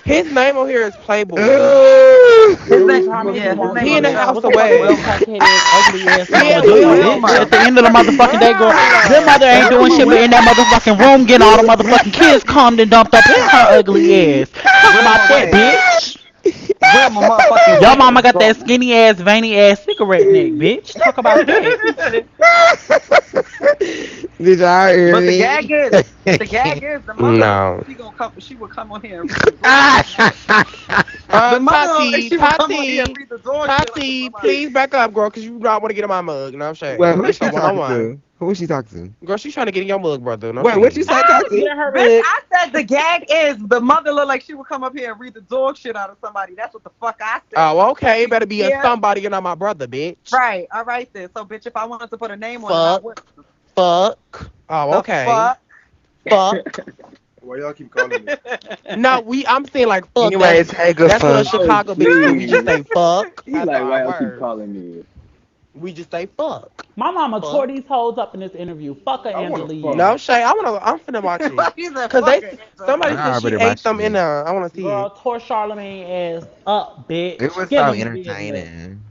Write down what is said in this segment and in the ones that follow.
His name on here is Playboy. His name, He in the is house What the away. fuck Well Will? crackhead ass ugly ass mama Yeah, do, Will. bitch. At the end of the motherfucking day, girl, their mother ain't doing Wilma shit but in that motherfucking room getting all the motherfucking kids calmed and dumped up in her ugly ass. Talk about Wilma that, Wade. bitch. Wilma motherfucking Your Wade. mama got that skinny ass, veiny ass cigarette neck, bitch. Talk about that. Did y'all hear But me? the gag is, the mother, No. she gonna come, she would come on here and read the dog shit. The mother, Tati, she would come on here and Tati, read the dog shit out of Tati, somebody. please back up, girl, because you not want to get in my mug. No, I'm Well, saying. who's This a she talking one-on-one. to? Who is she talking Girl, she's trying to get in your mug, brother. No to? Wait, what you shade. say, Tati? Get her Bitch, big. I said the gag is the mother look like she would come up here and read the dog shit out of somebody. That's what the fuck I said. Oh, okay. It better be a Yeah, somebody and not my brother, bitch. right. All right then. So, bitch, if I wanted to put a name on it, I would. Fuck. Fuck. Oh, The okay. fuck? Fuck. Why y'all keep calling me? No, I'm saying like fuck. Anyways, hey, good That's what us fuck. Oh, Chicago bitches do. We just please. say fuck. He That's like, why our y'all keep word. calling me? We just say fuck. My mama tore Fuck. these hoes up in this interview. Fuck her, I want Angela to fuck. Yee. No shade. I'm finna watch it. He said, Cause fuck it. somebody I said she already ate watched them in it. I wanna see Girl, it. tore Charlemagne ass up, It bitch. was Give so him business. entertaining.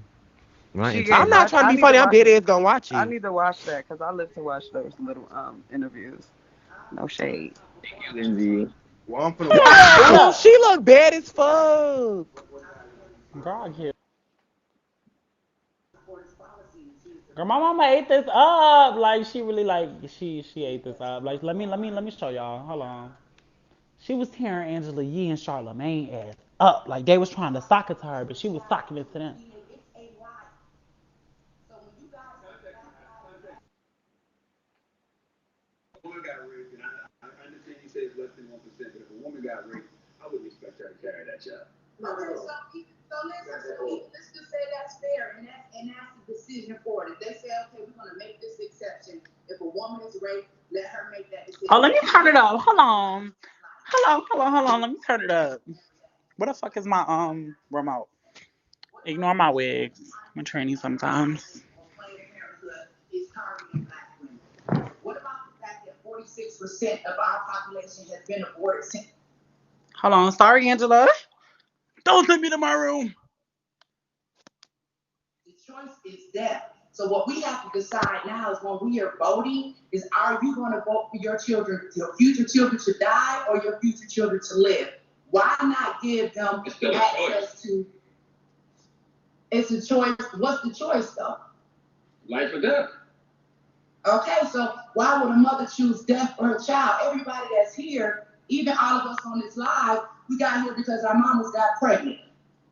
My She gave. I'm not entertainment. trying to I be need to funny. I'm watch. dead ass gonna watch I it. need to watch that because I live to watch those little interviews. No shade. Thank you, Lindsay. Well, I'm finna watch it. Shut Oh, up. she look bad as fuck. Girl, I can't. Girl, my mama ate this up. Like she really like she ate this up. Like let me show y'all. Hold on. She was tearing Angela Yee and Charlemagne ass up. Like they was trying to sock it to her, but she was socking it to them. Woman got raped, and I understand you say it's less than 1%, but if a woman got raped, I wouldn't expect her to carry that child. Okay, let's just say that's fair, and that's the decision for it. If they say, okay, we're gonna make this exception. If a woman is raped, let her make that decision. Oh, let me turn it up. Hold on. Hold on. Let me turn it up. Where the fuck is my remote? Ignore my wigs. I'm a tranny sometimes. Is targeting black women. What about the fact that 46% of our population has been aborted since Hold on. Sorry, Angela. Don't send me to my room. the choice is death? So what we have to decide now is when we are voting is are you going to vote for your future children to die or your future children to live? Why not give them access to? It's a choice. What's the choice though? Life or death. Okay, so why would a mother choose death for her child? Everybody that's here, even all of us on this live, we got here because our mamas got pregnant.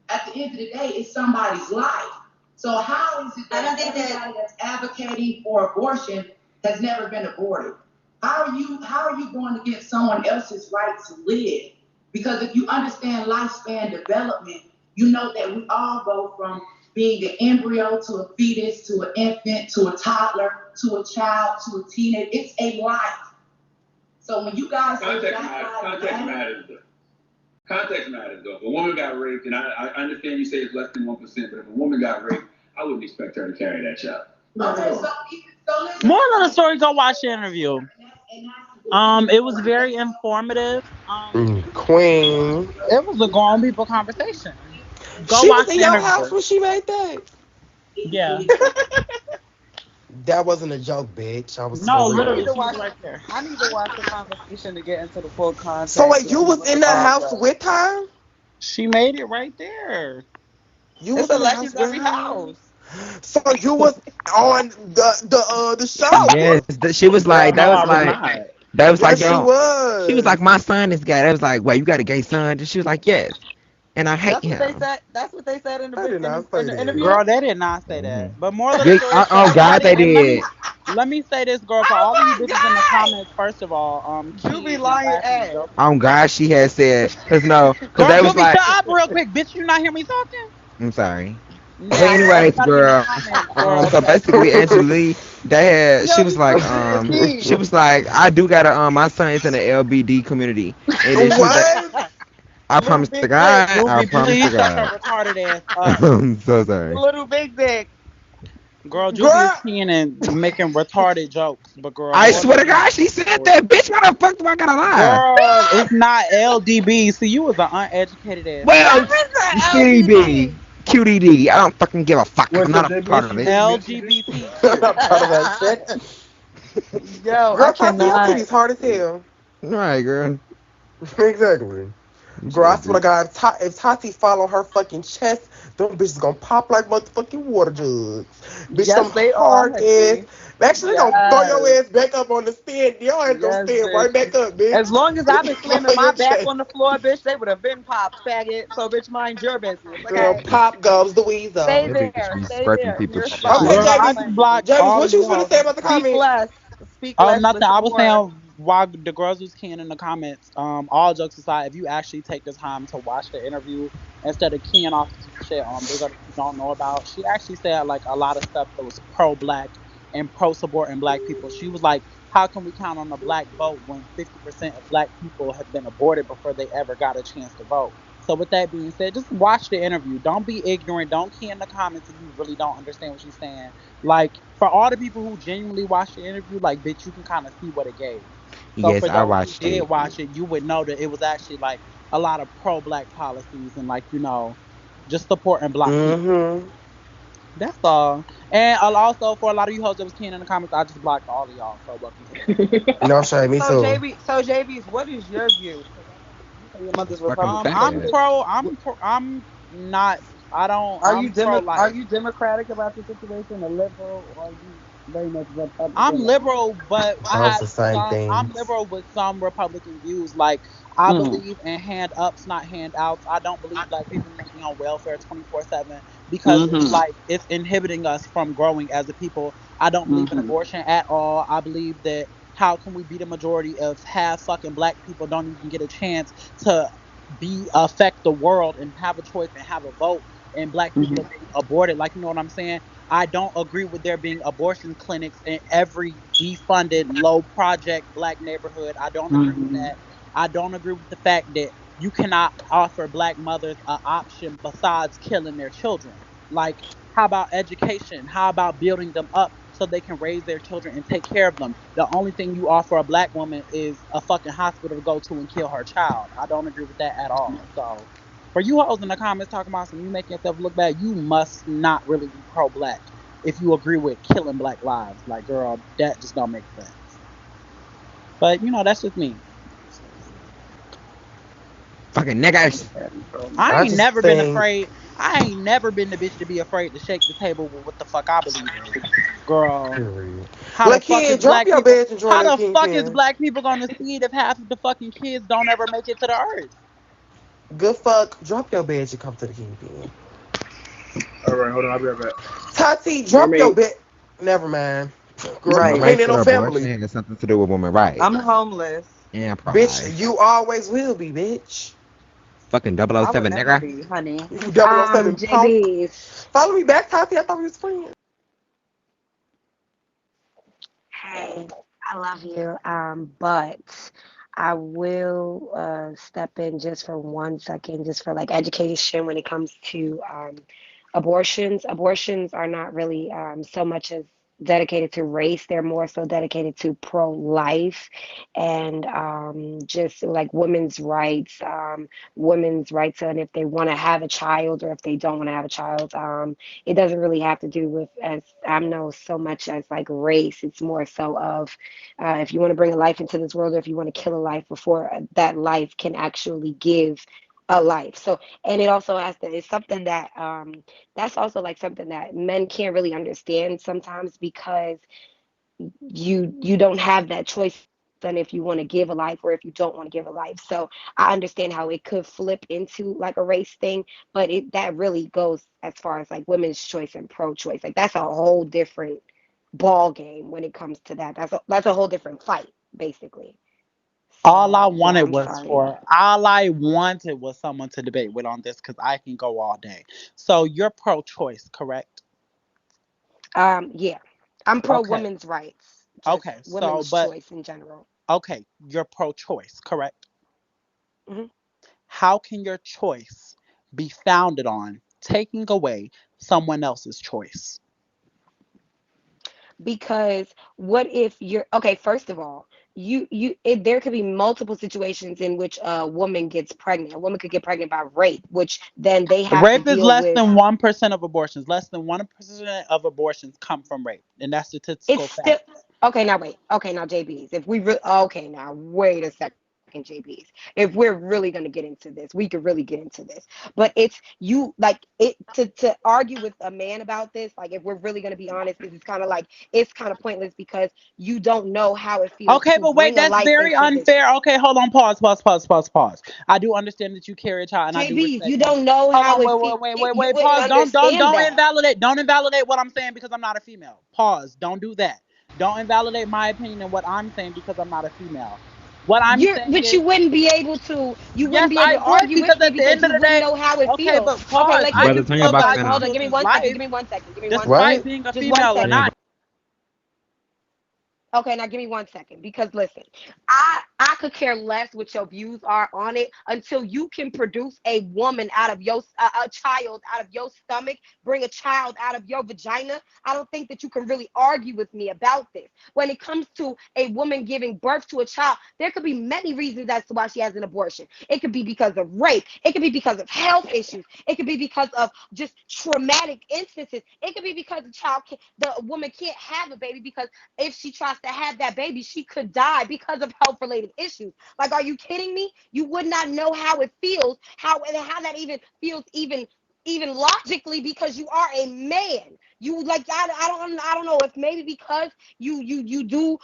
At the end of the day, it's somebody's life. So how is it that everybody that's advocating for abortion has never been aborted? How are you going against someone else's right to live? Because if you understand lifespan development, you know that we all go from being an embryo to a fetus to an infant to a toddler to a child to a teenager. It's a life. So when you guys say Context matters, though. If a woman got raped, and I understand you say it's less than 1%, but if a woman got raped, I wouldn't expect her to carry that child. okay, so listen. More of the story. Go watch the interview. It was very informative. Queen. It was a grown people conversation. Go She was watch in the your house interview. when she made that. Yeah. That wasn't a joke, bitch. I was No, for I real. need literally, to she was watch. right there. I need to watch the conversation to get into the full So context. wait, you was in that house with her? She made it right there. You It's was a in the house with legendary her? house. So you was on the show? Yes, she was Girl, like, no, I was not. that was like, Yes, she yo, she was like, was. my son is gay. I was like, wait, you got a gay son? And she was like, yes, and I hate That's what they him. said. That's what they said in I did not in say the that. interview. Girl, they did not say Hmm. that. But more of the story to Oh God, everybody, they and did. let me say this, girl, for Oh all of you my bitches in the god! comments, first of all, You be kidding and lying laughing and ass. joking. Oh God, she had said, cause no, cause Girl, they was Juby, shut like, up real quick, bitch. You not hear me talking? I'm sorry. But Yeah, I want anyways, everybody in the girl, comments, girl, so that basically, Angela Lee, Yo, you so she petty. was like, I do got to my son is in the LBD community, and then she was like, What? I Little promise to big dick. God, I Ruby, promise to please shut your God. retarded ass up. I'm so sorry. Little big dick. Girl, Julius Girl, Keenan making retarded jokes, but girl, I more swear to than God, she said that. Bitch, why the fuck do I gotta lie? girl, it's not LDB. See, you was an uneducated ass Well, bitch. QDB. QDD. I don't fucking give a fuck. I'm What's not up, a JB? part What of you it. say, bitch? You say? I'm LGBTQ. not proud of that shit. Yo, I Girl, Tati, your cannot. titties hard as hell. Right, girl. Exactly. You Girl, I said, swear to bitch. God, if Tati fall on her fucking chest, them bitches gonna pop like motherfucking water jugs. Bitch, Yes, them they are, hard ass. Hunty. Actually, they gonna throw your Yes. ass back up on the stand. Your ass gonna Yes, stand right bitch. back up, bitch. As long as If I've you been fall slamming on my your back chest. on the floor, bitch, they would have been popped, faggot. So, bitch, mind your business, Girl, okay? pop goes the weasel. Stay That bitch there. be Stay scraping there in people's your shit spot. Okay, Girl, I'm not I Jaybies. just playing with you. blocked Jaybies, all what of you you was finna hoes. say about the Speak comments? less. Speak less, Nothing. listen I was more. saying while the girls was keying in the comments, all jokes aside, if you actually take the time to watch the interview instead of keying off some shit on Bigger that you don't know about, she actually said like a lot of stuff that was pro black and pro supporting black people. She was like, how can we count on a black vote when 50% of black people have been aborted before they ever got a chance to vote? So with that being said, just watch the interview. Don't be ignorant. Don't key in the comments if you really don't understand what she's saying. Like for all the people who genuinely watched the interview, like bitch, you can kind of see what it gave. So Yes, for I those who watched did it. watch it, you would know that it was actually like a lot of pro black policies and like, just supporting black people. Mm-hmm. That's all. And also for a lot of you hoes that was keen in the comments, I just blocked all of y'all. So welcome to the family. No shade, me So, too. JB's, what is your view? Because I know you say your mother's Fucking Republican. fat I'm ass. pro. I'm not. I don't. I'm pro Are life. you democratic about the situation, a liberal, or are you very much I'm Republican? liberal, but I Those have the same some. I'm things. liberal with some Republican views. Like I Mm-hmm. believe in hand ups, not handouts. I don't believe black people need to be on welfare 24/7 because it's Mm-hmm. like it's inhibiting us from growing as a people. I don't believe in Mm-hmm. abortion at all. I believe that how can we be the majority of half fucking black people don't even get a chance to be affect the world and have a choice and have a vote, and black people are being aborted. Like, you know what I'm saying? I don't agree with there being abortion clinics in every defunded, low project black neighborhood. I don't agree with Mm-hmm. that. I don't agree with the fact that you cannot offer black mothers an option besides killing their children. Like, how about education? How about building them up so they can raise their children and take care of them? The only thing you offer a black woman is a fucking hospital to go to and kill her child. I don't agree with that at all. So, for you hoes in the comments talking about some you making yourself look bad, you must not really be pro black if you agree with killing black lives. Like, girl, that just don't make sense. But that's just me. Fucking niggas. I I ain't just never been think, afraid. I ain't never been the bitch to be afraid to shake the table with what the fuck I believe in. Girl, period. how the fuck is Lekid, drop black your people? badge and join How the the fuck is Kingpin. black people gonna see it if half of the fucking kids don't ever make it to the earth? Good fuck, drop your badge and come to the Kingpin. All right, hold on. I'll be right back. Tati, drop your Mermaid. badge. Never mind. Girl, My you Right. ain't right in to no abortion family. has something to do with women rights I'm homeless. and Bitch, pride. you always will be, bitch. Fucking double oh I would 007 never nigga. be, honey. You 007 punk. JB's. Follow me back, Tati. I thought we was friends. Hey, I love you. But I will step in just for 1 second, just for like education when it comes to abortions. Abortions are not really so much as dedicated to race, they're more so dedicated to pro-life and just like women's rights, and if they want to have a child or if they don't want to have a child. It doesn't really have to do with as I know so much as like race. It's more so of if you want to bring a life into this world or if you want to kill a life before that life can actually give a life. So, and it also has to, it's something that that's also like something that men can't really understand sometimes because you don't have that choice on if you want to give a life or if you don't want to give a life. So I understand how it could flip into like a race thing, but it that really goes as far as like women's choice and pro-choice. Like that's a whole different ball game when it comes to that. That's a whole different fight, basically. All I So yeah, wanted I'm was sorry. for all I wanted was someone to debate with on this because I can go all day. So you're pro-choice, correct? Yeah, I'm pro Okay. women's rights, just Okay. So, women's but choice in general. okay, you're pro-choice, correct? Hmm. How can your choice be founded on taking away someone else's choice? because what if you're okay, first of all, there could be multiple situations in which a woman gets pregnant. A woman could get pregnant by rape, which then they have to Rape is deal less with. than 1% of abortions. Less than 1% of abortions come from rape, and that's It's statistical still fact. okay. Now wait. Okay, now JBs. If we okay, now wait a second, JBs. If we're really gonna get into this, we could really get into this. But it's you like it to argue with a man about this. Like if we're really gonna be honest, it's kind of like it's kind of pointless because you don't know how it feels Okay, to but wait, bring a that's life very into this. unfair. Okay, hold on, pause, pause, pause, pause, pause. I do understand that you carry a child, and I do JBs, you respect that. don't know Hold how on, it wait, feels. wait, wait, wait, You wait. wouldn't Pause. understand Don't that. invalidate. Don't invalidate what I'm saying because I'm not a female. Pause. Don't do that. Don't invalidate my opinion and what I'm saying because I'm not a female. What I'm saying But is, you wouldn't be able to. You yes, wouldn't be able I to would argue because with me at the because end of you the wouldn't day, know how it okay, feels. but Okay, pause. I Lekid, Brother, can turn your still box hold value fan hold on. on. Give me children's 1 second. life Give me 1 second. Give me one despite second. Right? being a Just one female or second. not. Okay, now give me 1 second because listen, I could care less what your views are on it until you can produce a woman out of your a child out of your stomach, bring a child out of your vagina. I don't think that you can really argue with me about this. When it comes to a woman giving birth to a child, there could be many reasons as to why she has an abortion. It could be because of rape. It could be because of health issues. It could be because of just traumatic instances. It could be because the woman can't have a baby because if she tries to have that baby, she could die because of health related issues. Like, are you kidding me? You would not know how it feels, how that even feels even logically because you are a man. You like I don't know if maybe because you do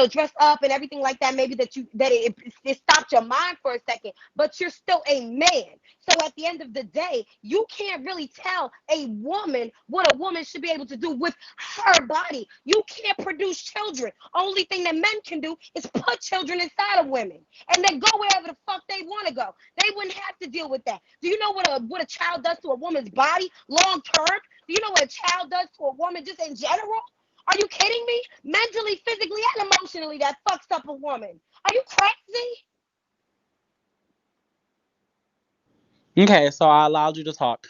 dress up and everything like that maybe it stopped your mind for a second, but you're still a man. So at the end of the day, you can't really tell a woman what a woman should be able to do with her body. You can't produce children. Only thing that men can do is put children inside of women and then go wherever the fuck they want to go. They wouldn't have to deal with that. Do you know what a child does to a woman's body long term? Do you know what a child does to a woman just in general? Are you kidding me? Mentally, physically, and emotionally, that fucks up a woman. Are you crazy? Okay, so I allowed you to talk.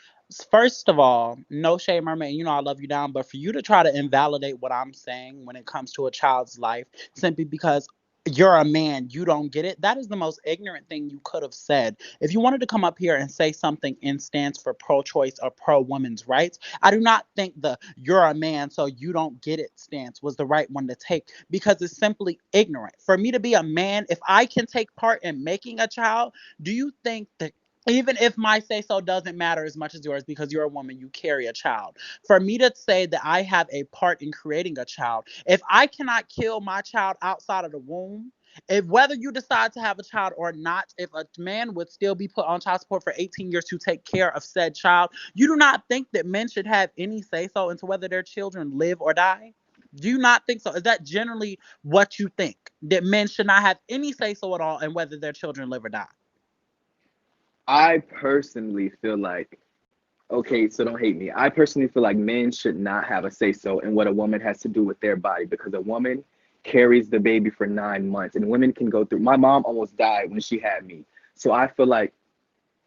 First of all, no shade, Mermaid. You know I love you down, but for you to try to invalidate what I'm saying when it comes to a child's life simply because you're a man, you don't get it. That is the most ignorant thing you could have said. If you wanted to come up here and say something in stance for pro-choice or pro-women's rights, I do not think the "you're a man, so you don't get it" stance was the right one to take because it's simply ignorant. For me to be a man, if I can take part in making a child, do you think that even if my say so doesn't matter as much as yours because you're a woman, you carry a child. For me to say that I have a part in creating a child, if I cannot kill my child outside of the womb, if whether you decide to have a child or not, if a man would still be put on child support for 18 years to take care of said child, you do not think that men should have any say so into whether their children live or die? Do you not think so? Is that generally what you think? That men should not have any say so at all in whether their children live or die? I personally feel like, okay, so don't hate me. I personally feel like men should not have a say so in what a woman has to do with their body because a woman carries the baby for 9 months and women can go through. My mom almost died when she had me. So I feel like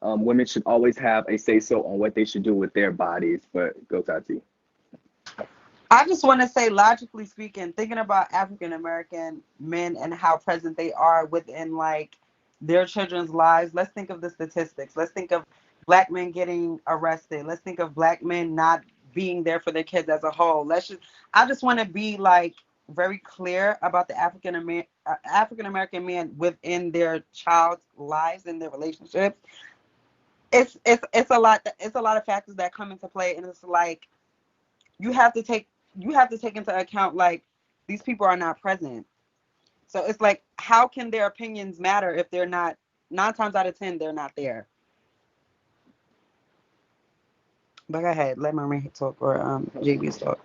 women should always have a say so on what they should do with their bodies. But go Tati. I just want to say, logically speaking, thinking about African American men and how present they are within like their children's lives. Let's think of the statistics. Let's think of black men getting arrested. Let's think of black men not being there for their kids as a whole. I just want to be like very clear about the African American men within their child's lives and their relationships. It's a lot. It's a lot of factors that come into play, and it's like you have to take into account like these people are not present. So it's like how can their opinions matter if they're not 9 times out of 10 they're not there. But go ahead, let Mermaid talk or JB's talk.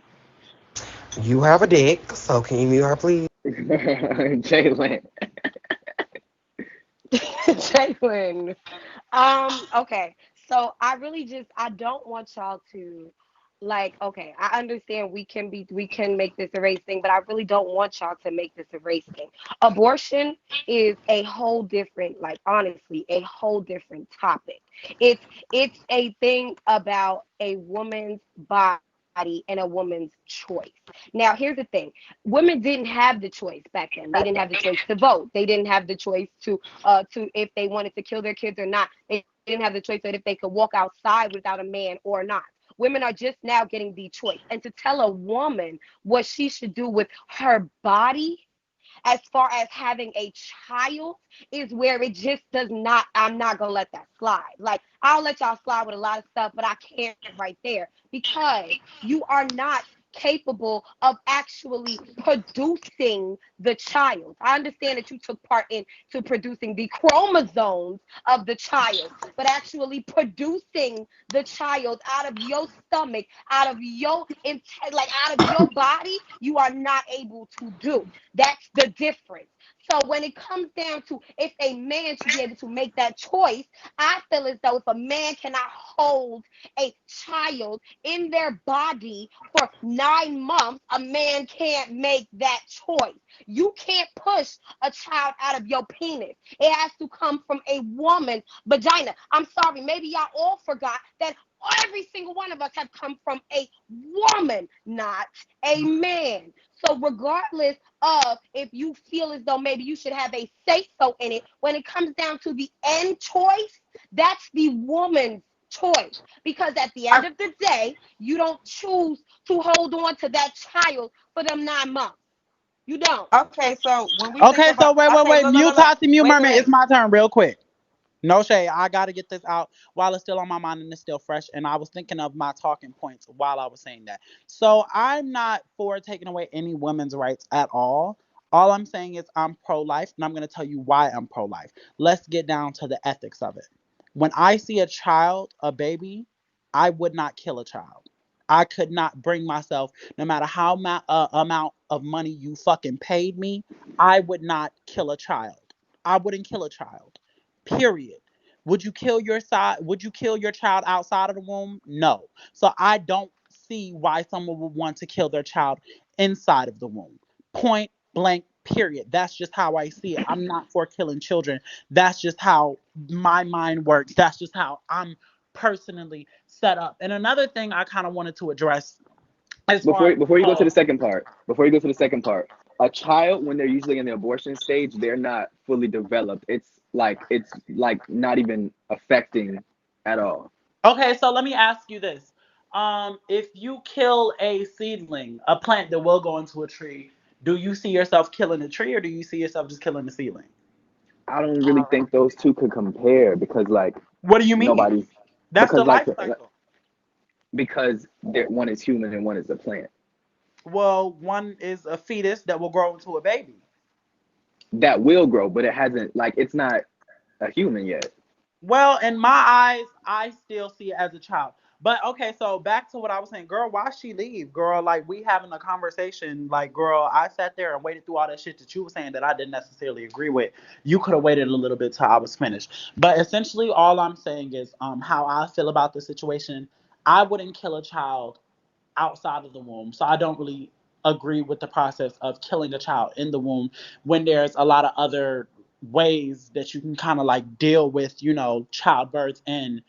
You have a dick, so can you mute her, please? Jalen. Jalen. Okay. So I really just I don't want y'all to like okay, I understand we can make this a race thing, but I really don't want y'all to make this a race thing. Abortion is a whole different, like honestly, a whole different topic. It's it's a thing about a woman's body body and a woman's choice. Now, here's the thing: women didn't have the choice back then. They didn't have the choice to vote. They didn't have the choice to if they wanted to kill their kids or not. They didn't have the choice that if they could walk outside without a man or not. Women are just now getting the choice. And to tell a woman what she should do with her body as far as having a child is where it just does not, I'm not gonna let that slide. Like, I'll let y'all slide with a lot of stuff, but I can't right there because you are not capable of actually producing the child. I understand that you took part into producing the chromosomes of the child, but actually producing the child out of your stomach, out of your like out of your body, you are not able to do. That's the difference. So when it comes down to if a man should be able to make that choice, I feel as though if a man cannot hold a child in their body for 9 months, a man can't make that choice. You can't push a child out of your penis. It has to come from a woman's vagina. I'm sorry, maybe y'all all forgot that every single one of us have come from a woman, not a man. So regardless of if you feel as though maybe you should have a say so in it, when it comes down to the end choice, that's the woman's choice. Because at the end of the day, you don't choose to hold on to that child for them 9 months. You don't. Okay, so when we think Okay, about, so okay, wait. look, look, Mute look, look. Toxic, mute Wait, wait, Mermaid. It's wait. my turn, real quick. No shade. I gotta get this out while it's still on my mind and it's still fresh. And I was thinking of my talking points while I was saying that. So I'm not for taking away any women's rights at all. All I'm saying is I'm pro-life, and I'm gonna tell you why I'm pro-life. Let's get down to the ethics of it. When I see a child, a baby, I would not kill a child. I could not bring myself, no matter how amount of money you fucking paid me, I would not kill a child. I wouldn't kill a child. Period. Would you kill your side? Would you kill your child outside of the womb? No. So I don't see why someone would want to kill their child inside of the womb. Point blank. Period. That's just how I see it. I'm not for killing children. That's just how my mind works. That's just how I'm personally set up. And another thing I kind of wanted to address as far as Before you go to the second part, a child when they're usually in the abortion stage, they're not fully developed. It's like not even affecting at all. okay, so let me ask you this. If you kill a seedling, a plant that will go into a tree, do you see yourself killing the tree or do you see yourself just killing the seedling? I don't really think those two could compare because What do you mean? nobody's That's the because life cycle. one is human and one is a plant. Well, one is a fetus that will grow into a baby. That will grow, but it hasn't it's not a human yet. Well, in my eyes, I still see it as a child. But okay, so back to what I was saying, girl, why she leave? Girl, like we having a conversation, like girl, I sat there and waited through all that shit that you were saying that I didn't necessarily agree with. You could have waited a little bit till I was finished. But essentially all I'm saying is how I feel about the situation. I wouldn't kill a child outside of the womb. So I don't really agree with the process of killing a child in the womb when there's a lot of other ways that you can kind of like deal with, childbirth and,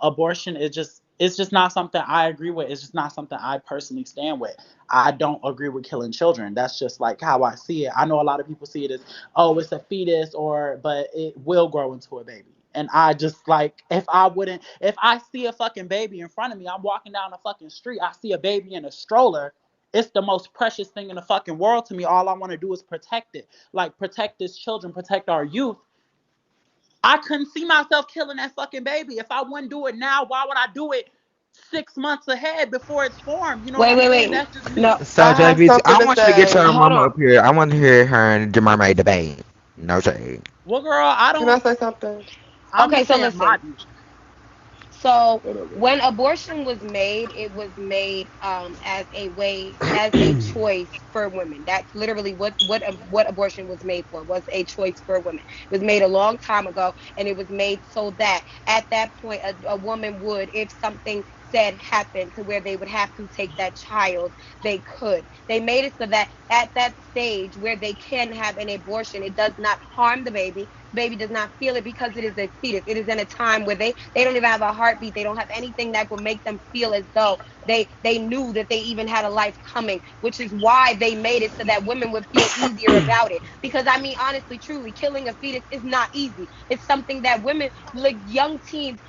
abortion is just it's just not something I agree with. It's just not something I personally stand with. I don't agree with killing children. That's just like how I see it. I know a lot of people see it as, oh, it's a fetus but it will grow into a baby. And I just like if I see a fucking baby in front of me, I'm walking down the fucking street, I see a baby in a stroller, it's the most precious thing in the fucking world to me. All I want to do is protect it. Like protect this children, protect our youth. I couldn't see myself killing that fucking baby. If I wouldn't do it now, why would I do it 6 months ahead before it's formed? You know what Wait, I'm wait, saying? wait. That's just No, me. So, I have Jaybies, something I to want you to get your say. hold mama on. up here. I want to hear her and the mermaid debate. No shade. Well, girl, I Can I don't. say something? I'm Okay, just so saying my listen. view. So What up, bro? when abortion was made, it was made as a way, as a choice for women. That's literally what abortion was made for, was a choice for women. It was made a long time ago, and it was made so that at that point a woman would, if something said happened to where they would have to take that child, they could. They made it so that at that stage where they can have an abortion, it does not harm the baby, baby does not feel it because it is a fetus. It is in a time where they don't even have a heartbeat. They don't have anything that would make them feel as though they knew that they even had a life coming, which is why they made it so that women would feel easier about it. Because I mean, honestly, truly, killing a fetus is not easy. It's something that women, like young teens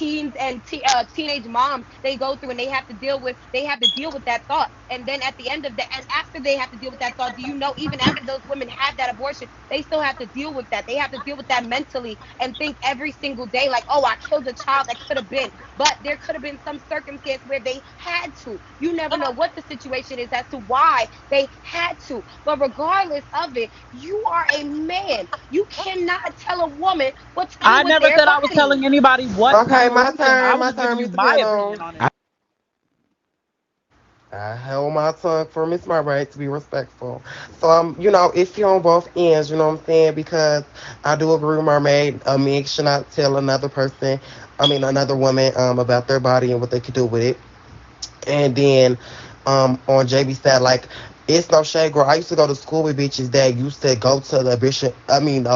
and teenage moms, they go through, and they have to deal with that thought. And then at the end of that, and after they have to deal with that thought, do you know, even after those women have that abortion, they still have to deal with that. They have to deal with that mentally and think every single day like, oh, I killed a child that could have been. But there could have been some circumstance where they had to. You never know what the situation is as to why they had to. But regardless of it, you are a man. You cannot tell a woman what to do I with never their said I was body. telling anybody what to Okay, do or my anything. I turn. was My just giving turn, you Mr. my opinion Piano. on it. I held my tongue for Miss Mermaid to be respectful. So if you're on both ends, you know what I'm saying? Because I do agree with Mermaid. A man should not tell another woman, about their body and what they could do with it. And then on JB side, like it's no shade, girl. I used to go to school with bitches that used to go to the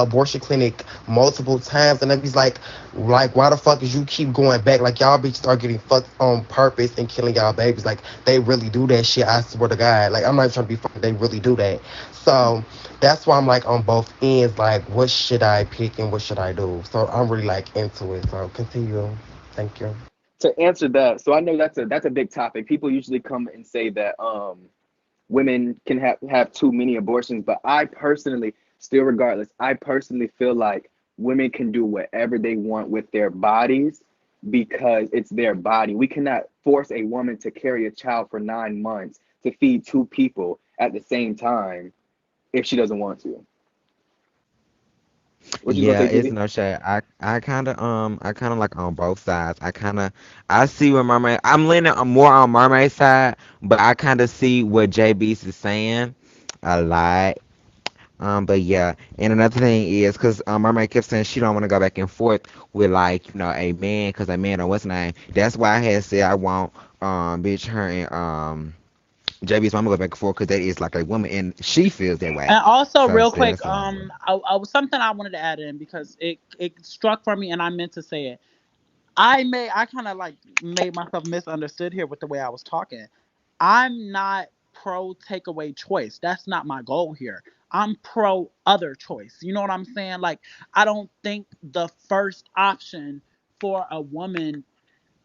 abortion clinic multiple times, and they be like, why the fuck is you keep going back? Like y'all bitches are getting fucked on purpose and killing y'all babies. Like they really do that shit. I swear to God. Like I'm not even trying to be funny. They really do that. So that's why I'm like on both ends. Like what should I pick and what should I do? So I'm really like into it. So continue. Thank you. To answer that, so I know that's a big topic. People usually come and say that women can have too many abortions, but I personally, still regardless, I personally feel like women can do whatever they want with their bodies because it's their body. We cannot force a woman to carry a child for 9 months to feed two people at the same time if she doesn't want to. What you gonna Yeah, say, it's Judy? no shade. I kind of like on both sides. I see where Mermaid. I'm leaning more on Mermaid side, but I kind of see what JB's is saying a lot. But yeah, and another thing is because Mermaid kept saying she don't want to go back and forth with like a man because a man or what's name. That's why I had said I want bitch her and JB's mama go back and forth because that is like a woman and she feels that way. And also, So real quick, that's all. I was something I wanted to add in because it struck for me, and I meant to say it. I kind of like made myself misunderstood here with the way I was talking. I'm not pro takeaway choice. That's not my goal here. I'm pro other choice. You know what I'm saying? Like I don't think the first option for a woman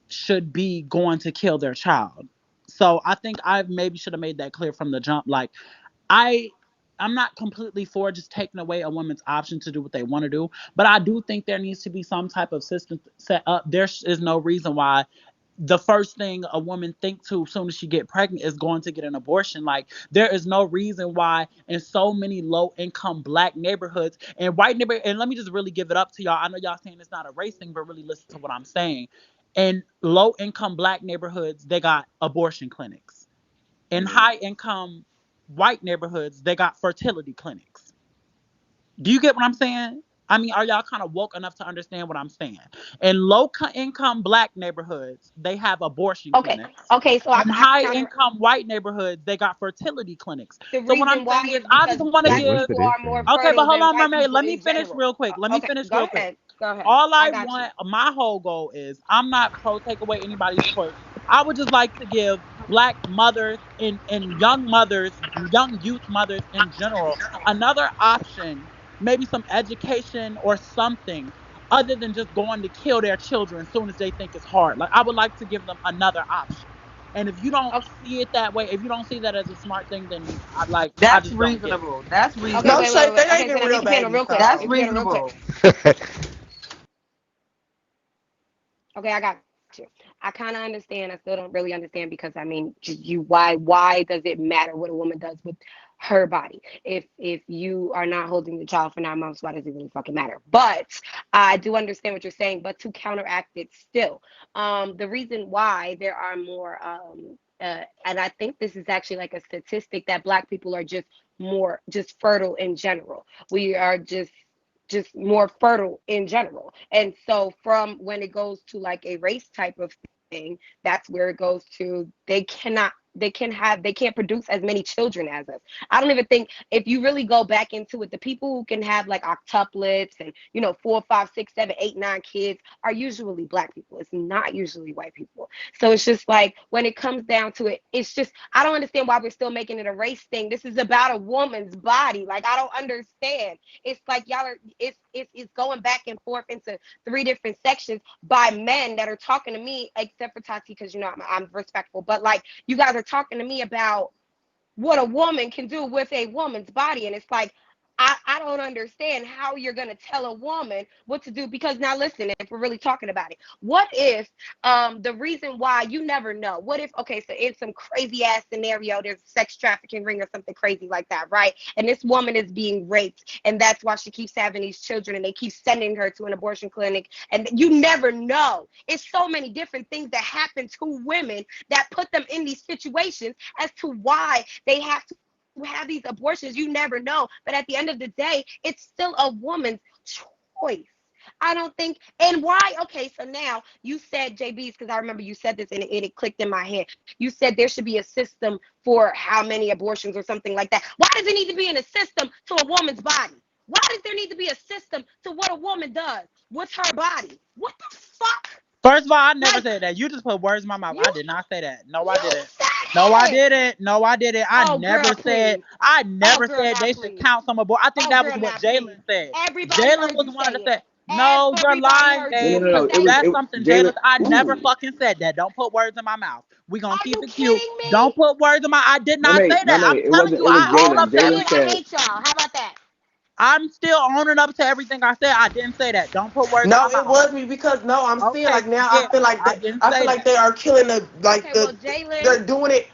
should be going to kill their child. So I think I maybe should have made that clear from the jump. Like I I'm not completely for just taking away a woman's option to do what they want to do, but I do think there needs to be some type of system set up. There is no reason why the first thing a woman think to as soon as she get pregnant is going to get an abortion. Like there is no reason why in so many low income black neighborhoods and white neighborhoods, and let me just really give it up to y'all. I know y'all saying it's not a race thing, but really listen to what I'm saying. In low income black neighborhoods, they got abortion clinics. In Mm-hmm. high income white neighborhoods, they got fertility clinics. Do you get what I'm saying? I mean, are y'all kind of woke enough to understand what I'm saying? In low income black neighborhoods, they have abortion Okay, clinics. okay, so In I high counter income white neighborhoods, they got fertility clinics. the So what I'm reason why saying is, is I just because want to Wait, black what's give. the people are more Okay, but difference? hold fertile on, than white mermaid. Let people me in finish general. real quick. Let me Okay, finish go real quick. ahead. Go ahead. All I I got you. want, my whole goal is, I'm not pro take away anybody's choice. I would just like to give black mothers and young mothers, young youth mothers in general, another option, maybe some education or something other than just going to kill their children as soon as they think it's hard. Like I would like to give them another option. And if you don't Okay, see it that way, if you don't see that as a smart thing, then I That's just don't get it. reasonable. That's okay, No reasonable. shade. They ain't Okay, so even now, real Mr. Piano, babies. real quick. That's So Mr. Piano, real quick. reasonable. Okay, I got you. I kind of understand. I still don't really understand because I mean, why does it matter what a woman does with her body? If you are not holding the child for 9 months, why does it really fucking matter? But I do understand what you're saying. But to counteract it, still, the reason why there are more, and I think this is actually like a statistic that Black people are just fertile in general. We are just more fertile in general. And so from when it goes to like a race type of thing, that's where it goes to they cannot they can't produce as many children as us. I don't even think, if you really go back into it, the people who can have like octuplets and 4, 5, 6, 7, 8, 9 kids are usually black people. It's not usually white people. So it's just like, when it comes down to it, it's just, I don't understand why we're still making it a race thing. This is about a woman's body. Like, I don't understand. It's like y'all are, it's going back and forth into three different sections by men that are talking to me, except for Tati, because I'm respectful. But like, you guys are talking to me about what a woman can do with a woman's body. And it's like, I don't understand how you're going to tell a woman what to do. Because now listen, if we're really talking about it, what if the reason why, you never know, what if, okay, so in some crazy ass scenario, there's a sex trafficking ring or something crazy like that, right? And this woman is being raped, and that's why she keeps having these children, and they keep sending her to an abortion clinic, and you never know. It's so many different things that happen to women that put them in these situations as to why they have to have these abortions. You never know. But at the end of the day, it's still a woman's choice. I don't think, and why? Okay, so now you said, Jaybies, because I remember you said this, and it clicked in my head. You said there should be a system for how many abortions or something like that. Why does it need to be in a system to a woman's body? Why does there need to be a system to what a woman does with her body? What the fuck? First of all, I never Like, said that. You just put words in my mouth. you I did not say that. No, I you didn't. said No, I it. didn't. No, I didn't. I Oh, never girl, said. please. I Oh, never girl, said not they should please. count some abortion. I think Oh, that was girl, what not Jalen please. said. Everybody Jalen heard was you one say that it. said, "No, you're Everybody lying, heard you No, no, babes, no, because no. say It that's it. something Jalen. Jalen. I never Ooh, fucking said that. Don't put words in my mouth. We gonna Are keep you it cute. kidding me? Don't put words in my. I did not say mermaid, that. mermaid. I'm It telling wasn't. you, It was I own Jalen. up to Shit, Jalen I everything. said. hate y'all. How about that? I'm still owning up to everything I said. I didn't say that. Don't put words in my No, it mouth. was me because no, I'm seeing Okay, like now. yeah, I didn't I feel say like that. they are killing the like Okay, well, the. Jalen. They're doing it.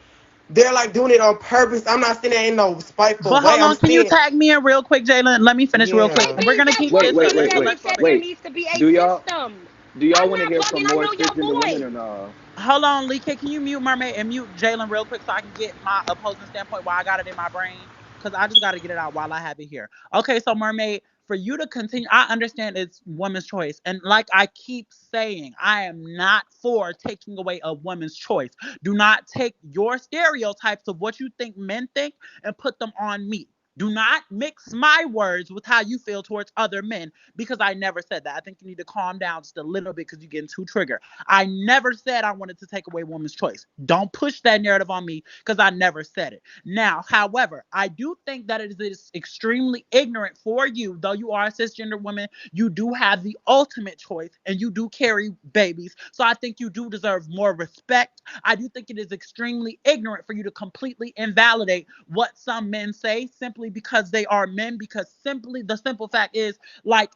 They're like doing it on purpose. I'm not saying that in no spiteful But way. hold I'm on, can you saying, tag me in real quick, Jalen? Let me finish real quick, yeah. and we're Jaybees, gonna that keep was Wait, this wait, a me wait, that little wait, bit just said fluffy. there wait. needs to be a Do y'all system. do y'all I'm want to not hear some talking. I more know cisgender your women voice. or no? Hold on, Lee, can you mute Mermaid and mute Jalen real quick so I can get my opposing standpoint while I got it in my brain? Because I just got to get it out while I have it here. Okay, so Mermaid, for you to continue, I understand it's women's choice. And like I keep saying, I am not for taking away a woman's choice. Do not take your stereotypes of what you think men think and put them on me. Do not mix my words with how you feel towards other men because I never said that. I think you need to calm down just a little bit because you're getting too triggered. I never said I wanted to take away women's choice. Don't push that narrative on me because I never said it. Now, however, I do think that it is extremely ignorant for you, though you are a cisgender woman, you do have the ultimate choice and you do carry babies. So I think you do deserve more respect. I do think it is extremely ignorant for you to completely invalidate what some men say simply because they are men, because simply the simple fact is, like,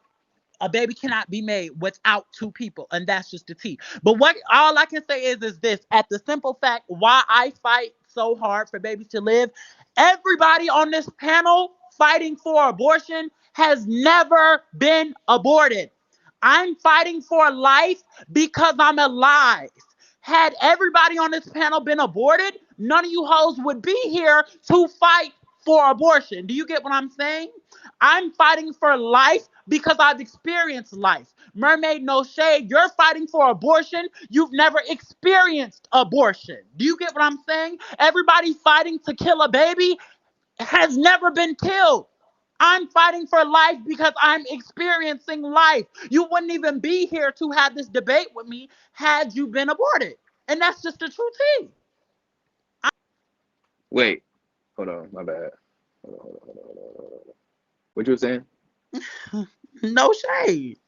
a baby cannot be made without two people, and that's just the T. But what all I can say is this: at the simple fact why I fight so hard for babies to live, everybody on this panel fighting for abortion has never been aborted. I'm fighting for life because I'm alive. Had everybody on this panel been aborted, none of you hoes would be here to fight for abortion. Do you get what I'm saying? I'm fighting for life because I've experienced life. Mermaid, no shade. You're fighting for abortion. You've never experienced abortion. Do you get what I'm saying? Everybody fighting to kill a baby has never been killed. I'm fighting for life because I'm experiencing life. You wouldn't even be here to have this debate with me had you been aborted. And that's just the true tea. Wait, hold on, my bad. Hold on. What you were saying? No shade.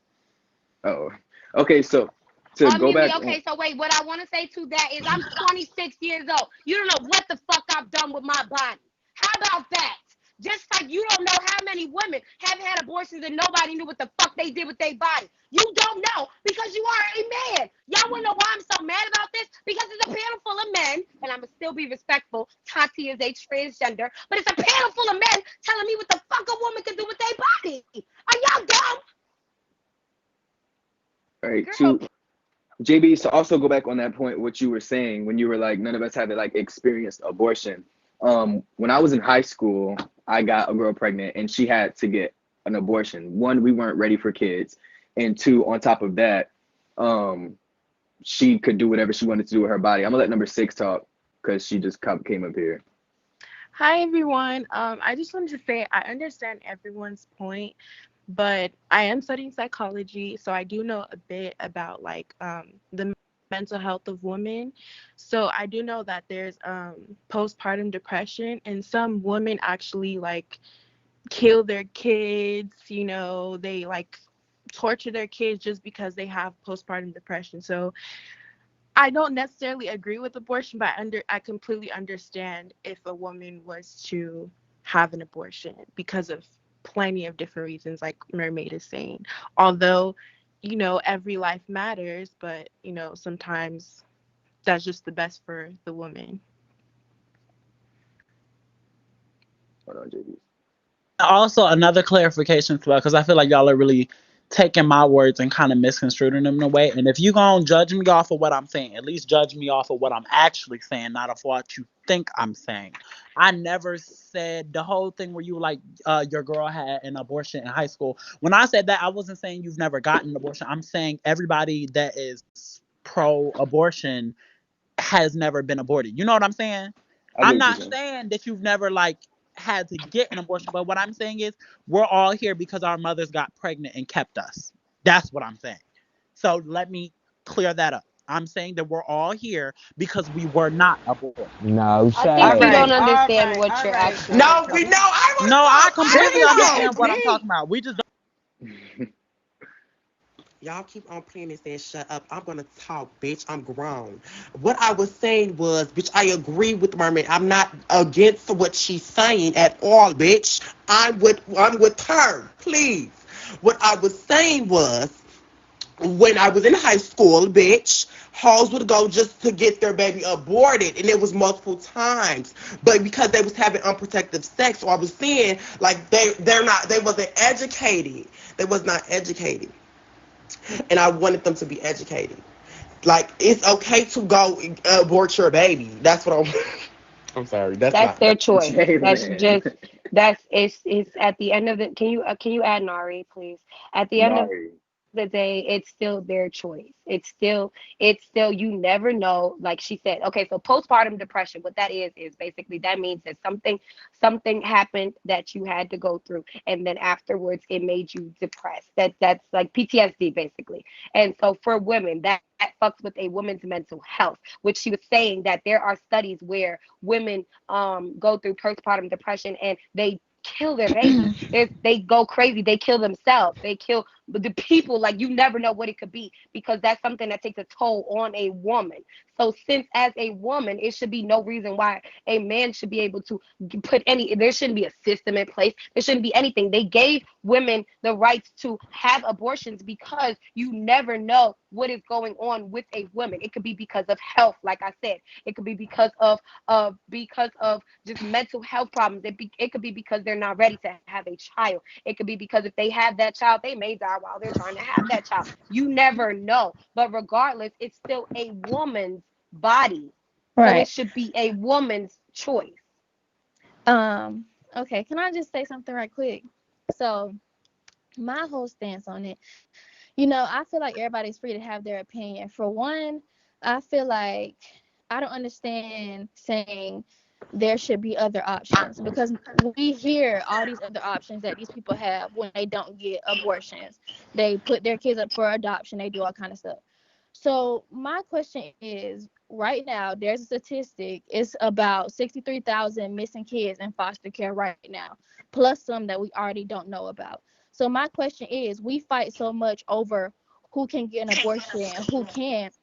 Oh, okay. So to go Mimi, back on, okay, so wait, what I want to say to that is I'm 26 years old. You don't know what the fuck I've done with my body. How about that? Just like you don't know how many women have had abortions and nobody knew what the fuck they did with their body. You don't know because you are a man. Y'all want to know why I'm so mad about this? Because it's a panel full of men, and I'm going to still be respectful. Tati is a transgender, but it's a panel full of men telling me what the fuck a woman can do with their body. Are y'all dumb? all right, Girl, to JB, to also go back on that point, what you were saying when you were like, none of us had like experienced abortion. When I was in high school, I got a girl pregnant and she had to get an abortion. One, we weren't ready for kids, and two, on top of that, um, she could do whatever she wanted to do with her body. I'm gonna let number six talk. because she just came up here. Hi everyone. I just wanted to say I understand everyone's point, but I am studying psychology, so I do know a bit about like the mental health of women. So I do know that there's postpartum depression, and some women actually like kill their kids. They like torture their kids just because they have postpartum depression. So I don't necessarily agree with abortion, but I completely understand if a woman was to have an abortion because of plenty of different reasons, like Mermaid is saying. Although, every life matters, but sometimes that's just the best for the woman. Hold on, JB. Also, another clarification as well, because I feel like y'all are really taking my words and kind of misconstruing them in a way. And if you gonna judge me off of what I'm saying, at least judge me off of what I'm actually saying, not of what you think I'm saying. I never said the whole thing where you were like, your girl had an abortion in high school. When I said that, I wasn't saying you've never gotten an abortion. I'm saying everybody that is pro-abortion has never been aborted. You know what I'm saying? I get I'm what you're not saying. saying that you've never like had to get an abortion, but what I'm saying is we're all here because our mothers got pregnant and kept us. That's what I'm saying. So let me clear that up. I'm saying that we're all here because we were not aborted. No I think All you shade. don't right, all understand right, what all you're right. actually No, we saying. know. I want No, to I talk. completely I understand know. what I'm Me. talking about. We just Y'all keep on playing this and shut up. I'm gonna talk, bitch. I'm grown. What I was saying was, bitch, I agree with Mermaid. I'm not against what she's saying at all, bitch. I'm with her. Please. What I was saying was, when I was in high school, bitch, hoes would go just to get their baby aborted, and it was multiple times. But because they was having unprotected sex, so I was saying like they wasn't educated. They was not educated, and I wanted them to be educated. Like it's okay to go abort your baby. That's what I'm. I'm sorry. That's That's not. their choice. That's Jalen. just that's it's at the end of it. Can you add Nari, please? At the end of the Nari. day, it's still their choice. It's still you never know. Like she said, okay, so postpartum depression, what that is basically that means that something happened that you had to go through, and then afterwards it made you depressed. That's like PTSD basically. And so for women, that fucks with a woman's mental health, which she was saying that there are studies where women go through postpartum depression and they kill their babies. They go crazy. They kill themselves. They kill the people. Like you never know what it could be because that's something that takes a toll on a woman. So since as a woman, it should be no reason why a man should be able to put any. There shouldn't be a system in place. There shouldn't be anything. They gave women the rights to have abortions because you never know what is going on with a woman. It could be because of health, like I said. It could be because of just mental health problems. It could be because they're not ready to have a child. It could be because if they have that child, they may die while they're trying to have that child. You never know. But regardless, it's still a woman's body. So it Right. should be a woman's choice. Um, okay, can I just say something right quick? So my whole stance on it, I feel like everybody's free to have their opinion. For one, I feel like I don't understand saying there should be other options because we hear all these other options that these people have when they don't get abortions. They put their kids up for adoption, they do all kind of stuff. So my question is, right now there's a statistic, it's about 63,000 missing kids in foster care right now, plus some that we already don't know about. So my question is, we fight so much over who can get an abortion and who can't.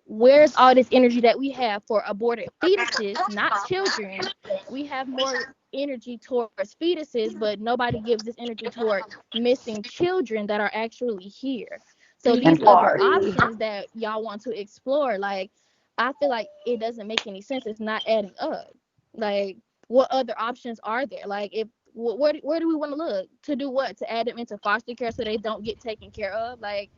Where's all this energy that we have for aborted fetuses, not children? We have more energy towards fetuses, but nobody gives this energy toward missing children that are actually here. So these other Sorry. options that y'all want to explore, like, I feel like it doesn't make any sense. It's not adding up. Like, what other options are there? Like, if where do we want to look to do what, to add them into foster care so they don't get taken care of? Like,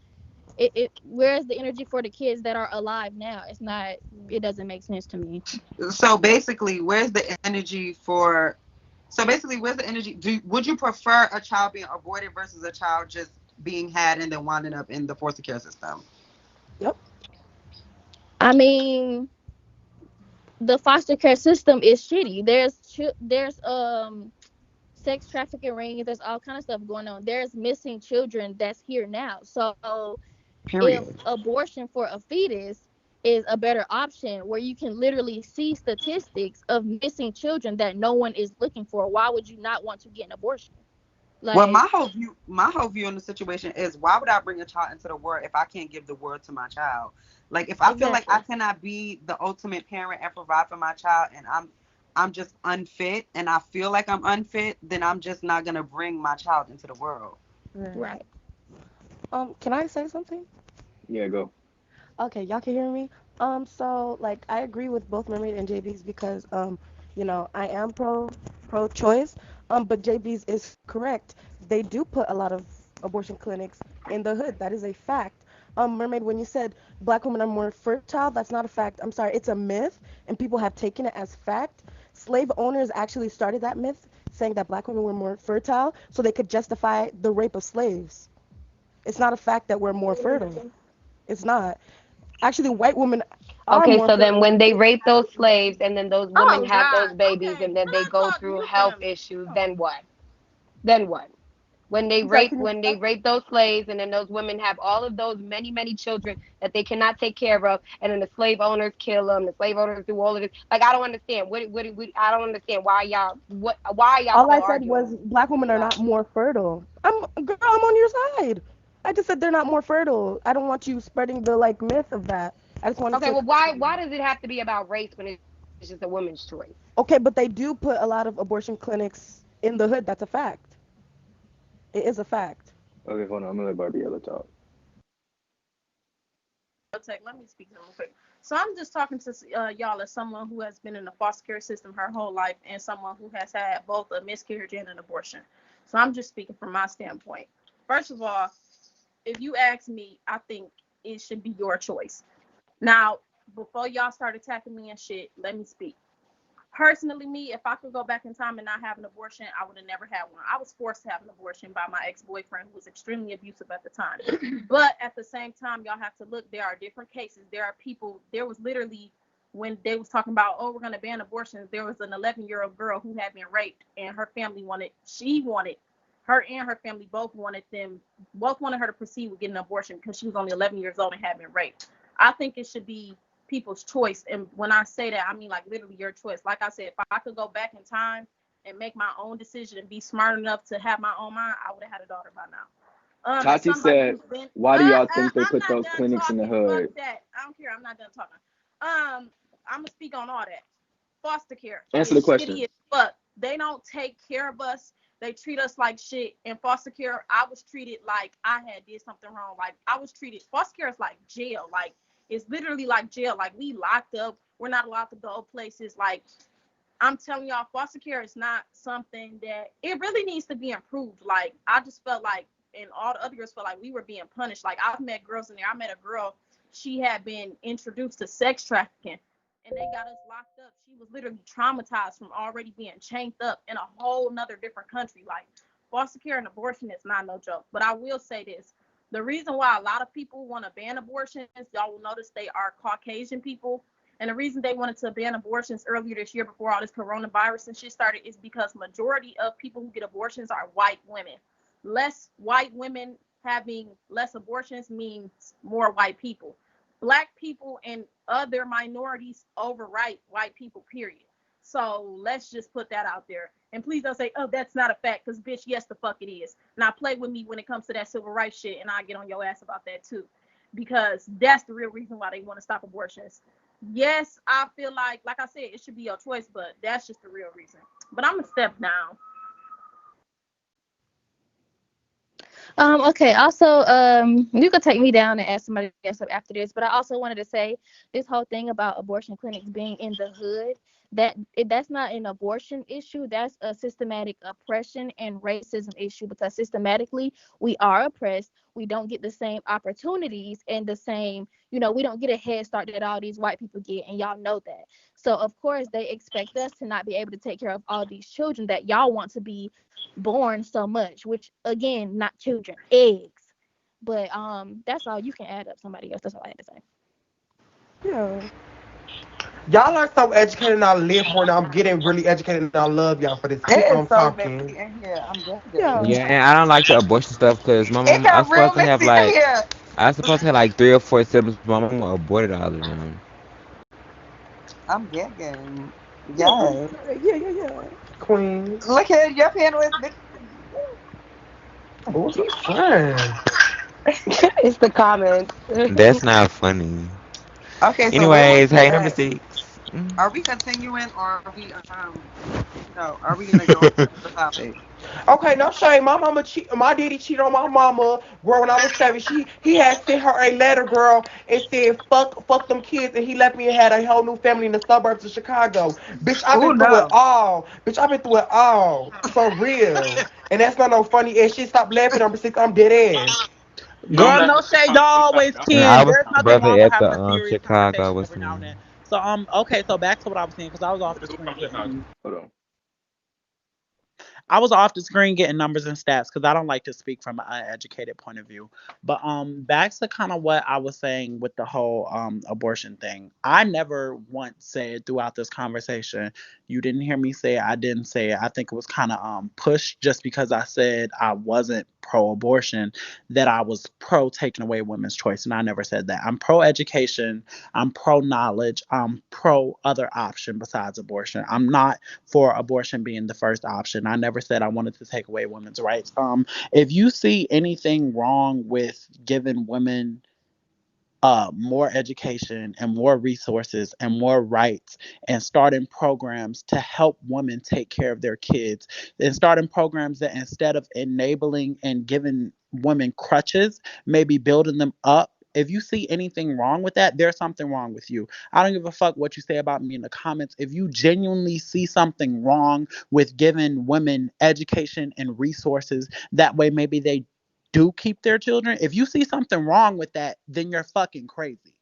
where's the energy for the kids that are alive now? It's not. It doesn't make sense to me. So basically, where's the energy for? So basically, where's the energy? Would you prefer a child being aborted versus a child just being had and then winding up in the foster care system? Yep. I mean, the foster care system is shitty. There's sex trafficking rings. There's all kind of stuff going on. There's missing children that's here now. So if Period. abortion for a fetus is a better option, where you can literally see statistics of missing children that no one is looking for, why would you not want to get an abortion? Well, Like, my whole view on the situation is, why would I bring a child into the world if I can't give the world to my child? Like, if I feel like I exactly. cannot be the ultimate parent and provide for my child, and I'm just unfit, and I feel like I'm unfit, then I'm just not gonna bring my child into the world. Right. Right. Can I say something? Yeah, go. Okay, y'all can hear me. So like I agree with both Mermaid and JB's because I am pro choice. But JB's is correct. They do put a lot of abortion clinics in the hood. That is a fact. Mermaid, when you said black women are more fertile, that's not a fact. I'm sorry, it's a myth, and people have taken it as fact. Slave owners actually started that myth, saying that black women were more fertile, so they could justify the rape of slaves. It's not a fact that we're more fertile. It's not. Actually, white women are Okay, more so then fertile. when they rape those slaves and then those women Oh have those God. babies Okay. and then Can they I go talk? through Mute them. health issues, Oh. then what? Then what? When they I'm sorry, rape can you when repeat they that? rape those slaves and then those women have all of those many children that they cannot take care of, and then the slave owners kill them, the slave owners do all of this. Like, I don't understand what I don't understand why are y'all All still I said arguing was black women are about not it? more fertile. Girl, I'm on your side. I just said they're not more fertile. I don't want you spreading the like myth of that. I just wanted Okay, to well, correct why you. does it have to be about race when it's just a woman's choice? Okay, but they do put a lot of abortion clinics in the hood. That's a fact. It is a fact. Okay, hold on. I'm gonna let Barbiella talk. Tech, let me speak to them real quick. So I'm just talking to y'all as someone who has been in the foster care system her whole life and someone who has had both a miscarriage and an abortion. So I'm just speaking from my standpoint. First of all, if you ask me, I think it should be your choice. Now, before y'all start attacking me and shit, let me speak. Personally, me, if I could go back in time and not have an abortion, I would have never had one. I was forced to have an abortion by my ex-boyfriend, who was extremely abusive at the time. But at the same time, y'all have to look, there are different cases. There are people, there was literally, when they was talking about, oh, we're going to ban abortions, there was an 11-year-old girl who had been raped, and her family her and her family both wanted her to proceed with getting an abortion because she was only 11 years old and had been raped. I think it should be people's choice. And when I say that, I mean like literally your choice. Like I said, if I could go back in time and make my own decision and be smart enough to have my own mind, I would have had a daughter by now. As Tati somebody said, who's been, "Why do y'all think they I'm put not those done clinics in the talking. Fuck hood?" that. I don't care. I'm not done talking. I'm gonna speak on all that. Foster care Answer the is shitty question. as fuck. They don't take care of us. They treat us like shit. In foster care, I was treated like I had did something wrong. Like I was treated. Foster care is like jail. Like it's literally like jail. Like we locked up. We're not allowed to go places. Like I'm telling y'all, foster care is not something that it really needs to be improved. Like I just felt like, and all the other girls felt like we were being punished. Like I've met girls in there. I met a girl. She had been introduced to sex trafficking, and they got us locked up. She was literally traumatized from already being chained up in a whole nother different country. Like foster care and abortion is not no joke. But I will say this: the reason why a lot of people want to ban abortions, y'all will notice they are Caucasian people, and the reason they wanted to ban abortions earlier this year before all this coronavirus and shit started is because majority of people who get abortions are white women. Less white women having less abortions means more white people. Black people and other minorities overwrite white people, period. So let's just put that out there. And please don't say, oh, that's not a fact, because bitch, yes, the fuck it is. Now play with me when it comes to that civil rights shit, and I'll get on your ass about that too. Because that's the real reason why they want to stop abortions. Yes, I feel like I said, it should be your choice, but that's just the real reason. But I'm gonna step down. Okay. Also, you could take me down and ask somebody else up after this. But I also wanted to say this whole thing about abortion clinics being in the hood. That's not an abortion issue. That's a systematic oppression and racism issue, because systematically we are oppressed. We don't get the same opportunities and the same, we don't get a head start that all these white people get, and y'all know that. So of course they expect us to not be able to take care of all these children that y'all want to be born so much, which again, not children, eggs. But that's all. You can add up somebody else. That's all I had to say. Yeah. Y'all are so educated and I live for it. And I'm getting really educated and I love y'all for this. Keep It on is so talking. messy in here. I'm Yeah. gagging. Yeah, and I don't like the abortion stuff because my It mom, I got was supposed real to have messy in like, here. I was supposed to have like 3 or 4 siblings, but my mama aborted all of them. I'm gagging. Yeah, I'm Yes. sorry. Yeah, yeah, yeah. Queen. Look at your panelist. Oh, he's fun. It's the comments. That's not funny. Okay, so where was Anyways, we hey, number at? 6. Are we continuing or are we are we gonna go on to another topic? Okay, no shame. My mama my daddy cheated on my mama, girl, when I was 7. He had sent her a letter, girl, and said fuck them kids, and he left me and had a whole new family in the suburbs of Chicago. Bitch, I've Oh been through it no. all. Bitch, I've been through it all. For real. And that's not no funny ass shit. Stop laughing, number 6. I'm dead ass. You don't Girl, got no to shade. talk Y'all about always that. And can. I was There's the nothing wrong brother with at having the a serious Chicago. conversation What's every the now and then. name? So okay, so back to what I was saying because I was off the screen Who talking? Hold on. I was off the screen getting numbers and stats because I don't like to speak from an uneducated point of view. But back to kind of what I was saying with the whole abortion thing. I never once said throughout this conversation, you didn't hear me say it, I didn't say it. I think it was kind of pushed just because I said I wasn't pro abortion, that I was pro taking away women's choice. And I never said that. I'm pro education, I'm pro knowledge, I'm pro other option besides abortion. I'm not for abortion being the first option. I never said I wanted to take away women's rights. If you see anything wrong with giving women more education and more resources and more rights and starting programs to help women take care of their kids and starting programs that instead of enabling and giving women crutches, maybe building them up. If you see anything wrong with that, there's something wrong with you. I don't give a fuck what you say about me in the comments. If you genuinely see something wrong with giving women education and resources, that way maybe they do keep their children. If you see something wrong with that, then you're fucking crazy.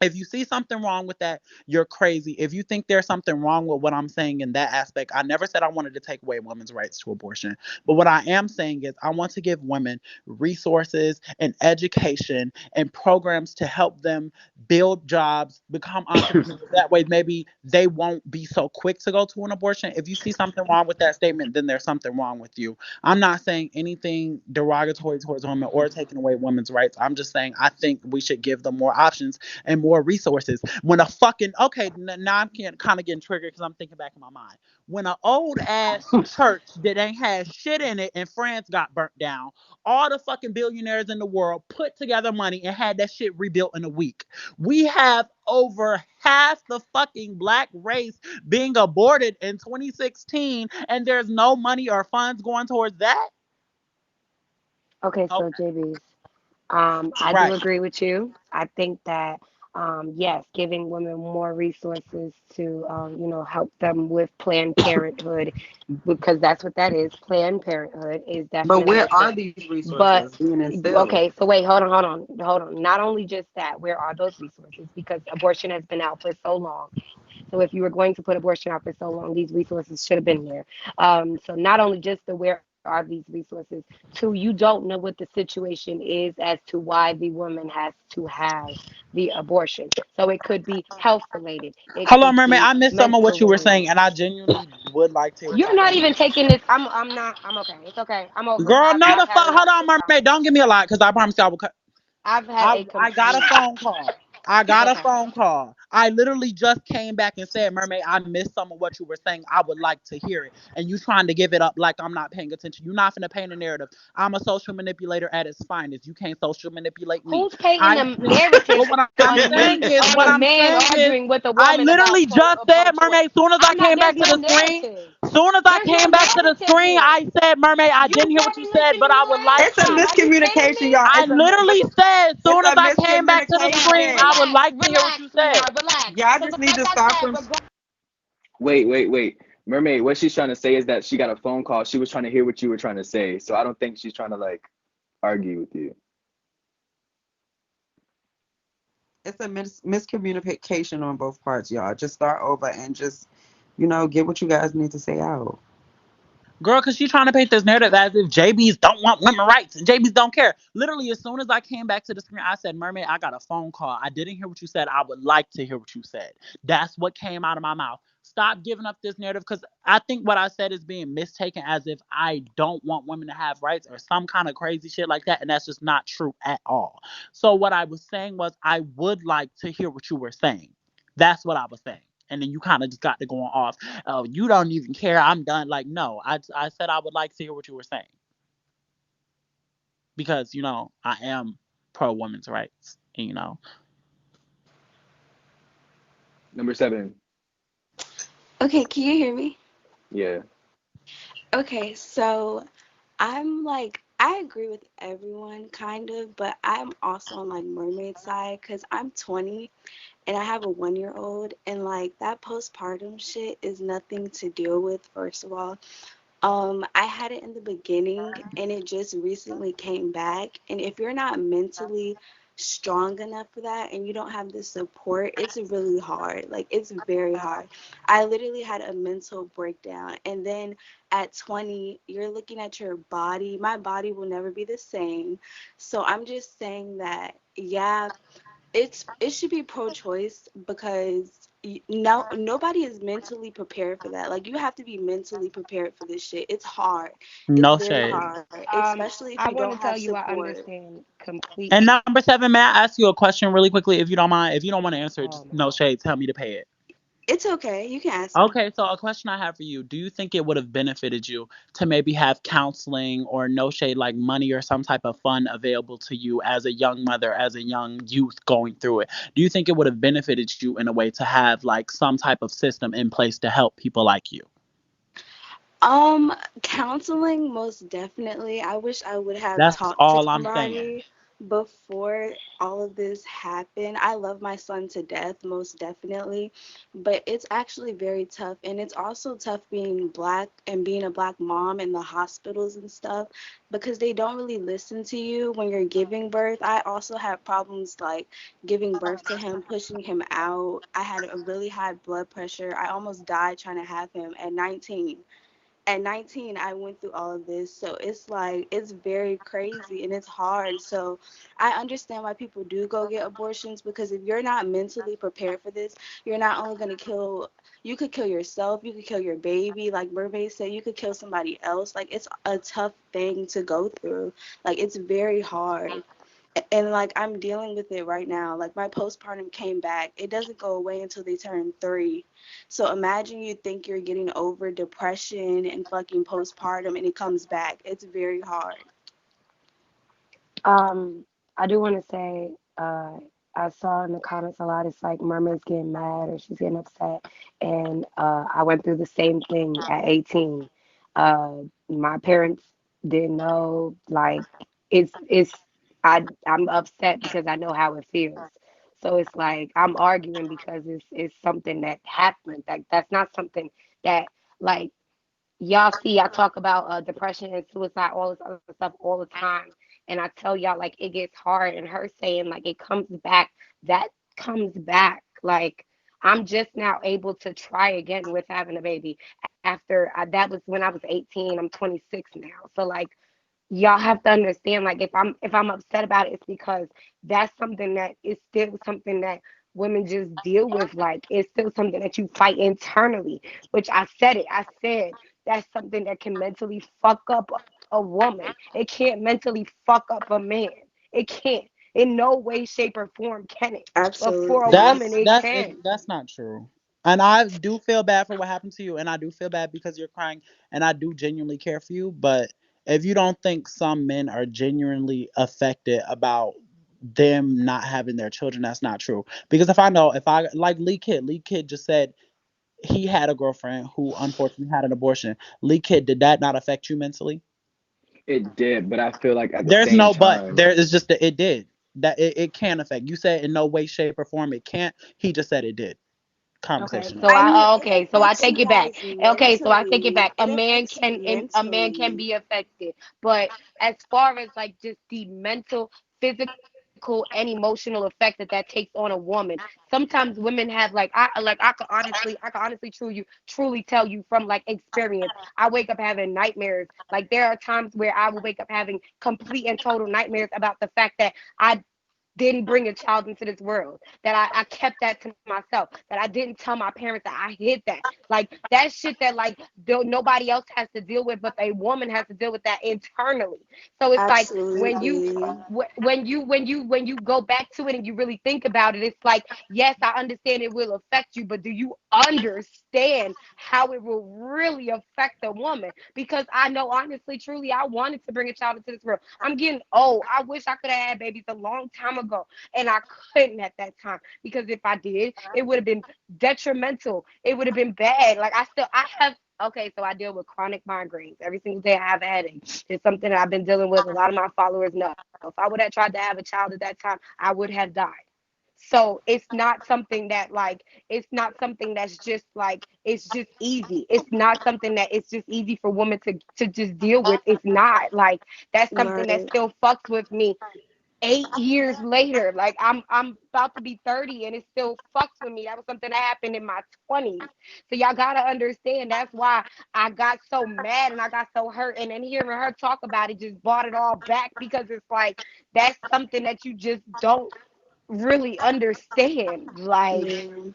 If you see something wrong with that, you're crazy. If you think there's something wrong with what I'm saying in that aspect, I never said I wanted to take away women's rights to abortion. But what I am saying is I want to give women resources and education and programs to help them build jobs, become entrepreneurs. That way, maybe they won't be so quick to go to an abortion. If you see something wrong with that statement, then there's something wrong with you. I'm not saying anything derogatory towards women or taking away women's rights. I'm just saying I think we should give them more options and more resources. When a fucking now I'm kind of getting triggered because I'm thinking back in my mind. When an old ass church that ain't had shit in it in France got burnt down, all the fucking billionaires in the world put together money and had that shit rebuilt in a week. We have over half the fucking black race being aborted in 2016, and there's no money or funds going towards that. Okay, so Okay, Jaybies. I do right. agree with you. I think that yes, giving women more resources to help them with Planned Parenthood, because that's what that is. Planned Parenthood is But definitely where a are thing. these But resources being instilled? okay, so wait, hold on. Not only just that, where are those resources? Because abortion has been out for so long. So if you were going to put abortion out for so long, these resources should have been there. So not only just the where are these resources, two, you don't know what the situation is as to why the woman has to have the abortion. So it could be health related. It Hello, could Mermaid. be I missed some of what mental you were related. saying, and I genuinely would like to hear what You're you're not saying. even taking this. I'm not. I'm okay. It's okay. I'm over it. Girl, I've no, I've the had fuck. enough Hold of on, this Mermaid. Don't give me a lot, because I promise you I will. I've had I a I got a complete. phone call. I It's got a okay. phone call. I literally just came back and said, Mermaid, I missed some of what you were saying. I would like to hear it. And you trying to give it up like I'm not paying attention. You're not finna paint a narrative. I'm a social manipulator at its finest. You can't social manipulate me. Who's painting I the narrative but what I'm on a saying is, on what a I'm man saying is, arguing with a I woman about literally just pro said, choice? Mermaid, soon as I I'm not. came There's back to no the screen, narrative. soon as I There's no came back to the narrative screen, here. I said, Mermaid, I You didn't hear what you better said, listen but to I your would like It's a answers. to. Are you kidding miscommunication, me? y'all. I literally said, It's soon as a I came back to the Okay, screen, miscommunication. I would relax, like to hear what relax, you said. sweetheart, relax. Y'all Because just need like to I start said, from. regardless. Wait. Mermaid, what she's trying to say is that she got a phone call. She was trying to hear what you were trying to say. So I don't think she's trying to like argue with you. It's a miscommunication on both parts, y'all. Just start over and just, get what you guys need to say out. Girl, because she's trying to paint this narrative as if JBs don't want women rights and JBs don't care. Literally, as soon as I came back to the screen, I said, Mermaid, I got a phone call. I didn't hear what you said. I would like to hear what you said. That's what came out of my mouth. Stop giving up this narrative because I think what I said is being mistaken as if I don't want women to have rights or some kind of crazy shit like that. And that's just not true at all. So, what I was saying was, I would like to hear what you were saying. That's what I was saying. And then you kind of just got to going off. Oh, you don't even care. I'm done. Like, no, I said I would like to hear what you were saying because I am pro women's rights. Number 7. Okay, can you hear me? Yeah. Okay, so I'm like, I agree with everyone kind of, but I'm also on like mermaid side because I'm 20 and I have a 1 year old, and like that postpartum shit is nothing to deal with, first of all. I had it in the beginning and it just recently came back. And if you're not mentally strong enough for that and you don't have the support, it's really hard. Like, it's very hard. I literally had a mental breakdown. And then at 20, you're looking at your body. My body will never be the same. So I'm just saying that, yeah, it should be pro-choice because no, nobody is mentally prepared for that. Like, you have to be mentally prepared for this shit. It's hard. It's No very shade. hard, especially if you I don't want to have tell you I support. understand And completely. number 7, may I ask you a question really quickly, if you don't mind? If you don't want to answer it, Oh just my no God. shade. Tell me to pay it. It's okay. You can ask me. Okay, so a question I have for you: do you think it would have benefited you to maybe have counseling or no shade, like money or some type of fund available to you as a young mother, as a young youth going through it? Do you think it would have benefited you in a way to have like some type of system in place to help people like you? Counseling, most definitely. I wish I would have That's talked to all I'm saying. somebody before all of this happened. I love my son to death, most definitely, but it's actually very tough. And it's also tough being black and being a black mom in the hospitals and stuff because they don't really listen to you when you're giving birth. I also had problems like giving birth to him, pushing him out. I had a really high blood pressure. I almost died trying to have him at 19. At 19, I went through all of this, so it's like it's very crazy and it's hard. So I understand why people do go get abortions, because if you're not mentally prepared for this, you're not only going to kill, you could kill yourself, you could kill your baby, like Mermaid said, you could kill somebody else. Like, it's a tough thing to go through. Like, it's very hard. And like, I'm dealing with it right now. Like, my postpartum came back. It doesn't go away until they turn 3. So imagine you think you're getting over depression and fucking postpartum and it comes back. It's very hard. Um, I do want to say, I saw in the comments a lot. It's like Mermaid's getting mad or she's getting upset, and I went through the same thing at 18. My parents didn't know. Like, it's I'm upset because I know how it feels. So it's like I'm arguing because it's something that happened. That's not something that, like, y'all see I talk about depression and suicide, all this other stuff all the time, and I tell y'all like it gets hard, and her saying like it comes back, that comes back. Like, I'm just now able to try again with having a baby after that was when I was 18. I'm 26 now, so like, y'all have to understand, like, if I'm upset about it, it's because that's something that is still something that women just deal with. Like, it's still something that you fight internally, which I said it. I said that's something that can mentally fuck up a woman. It can't mentally fuck up a man. It can't. In no way, shape, or form can it. But for a Absolutely. woman, That's it that's can. that's not true. And I do feel bad for what happened to you, and I do feel bad because you're crying, and I do genuinely care for you. But if you don't think some men are genuinely affected about them not having their children, that's not true. Because if I like Lee Kid just said he had a girlfriend who unfortunately had an abortion. Lee Kid, did that not affect you mentally? It did, but I feel like at the There's same no but. time, There is just that it did. That it can affect. You said in no way, shape, or form it can't. He just said it did. Okay, Conversation. so I mean, I it okay, so I affects take you it back. guys Okay, so I take it mentally. back. It affects you A man can mentally. be affected, but as far as like just the mental, physical physical and emotional effect that that takes on a woman. Sometimes women have I could honestly truly tell you from like experience. I wake up having nightmares. Like there are times where I will wake up having complete and total nightmares about the fact that I didn't bring a child into this world, that I kept that to myself, that I didn't tell my parents, that I hid that. Like that shit that like nobody else has to deal with, but a woman has to deal with that internally. So it's like Absolutely. when you go back to it and you really think about it, it's like, yes, I understand it will affect you, but do you understand how it will really affect a woman? Because I know honestly, truly, I wanted to bring a child into this world. I'm getting old. I wish I could have had babies a long time ago, and I couldn't at that time, because if I did, it would have been detrimental. It would have been bad. Like I have. Okay, so I deal with chronic migraines. Every single day I have a headache. It's something that I've been dealing with. A lot of my followers know. If I would have tried to have a child at that time, I would have died. So it's not something that's just like it's just easy. It's not something that it's just easy for women to just deal with. It's not like that's something that Right. still fucks with me 8 years later. Like I'm about to be 30 and it still fucks with me. That was something that happened in my 20s. So y'all gotta understand that's why I got so mad and I got so hurt. And then hearing her talk about it just brought it all back, because it's like that's something that you just don't really understand. Like Yeah.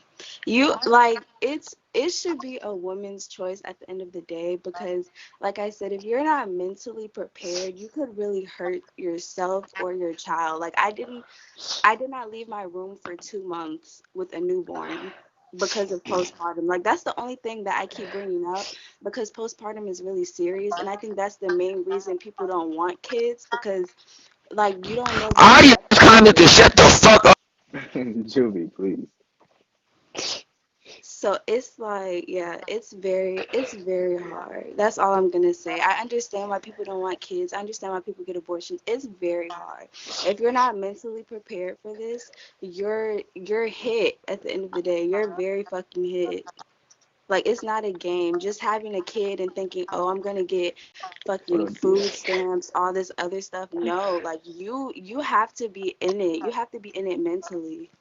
You like it should be a woman's choice at the end of the day, because like I said, if you're not mentally prepared, you could really hurt yourself or your child. Like I did not leave my room for 2 months with a newborn because of postpartum. Like that's the only thing that I keep bringing up, because postpartum is really serious, and I think that's the main reason people don't want kids, because like you don't know the All these effects of comments to it. shut the fuck up. Juvie, please. So it's like, yeah, it's very hard. That's all I'm gonna say. I understand why people don't want kids. I understand why people get abortions. It's very hard. If you're not mentally prepared for this, you're hit at the end of the day. You're very fucking hit. Like it's not a game. Just having a kid and thinking, oh, I'm gonna get What fucking up, D? food stamps, all this other stuff. No, like you have to be in it. You have to be in it mentally.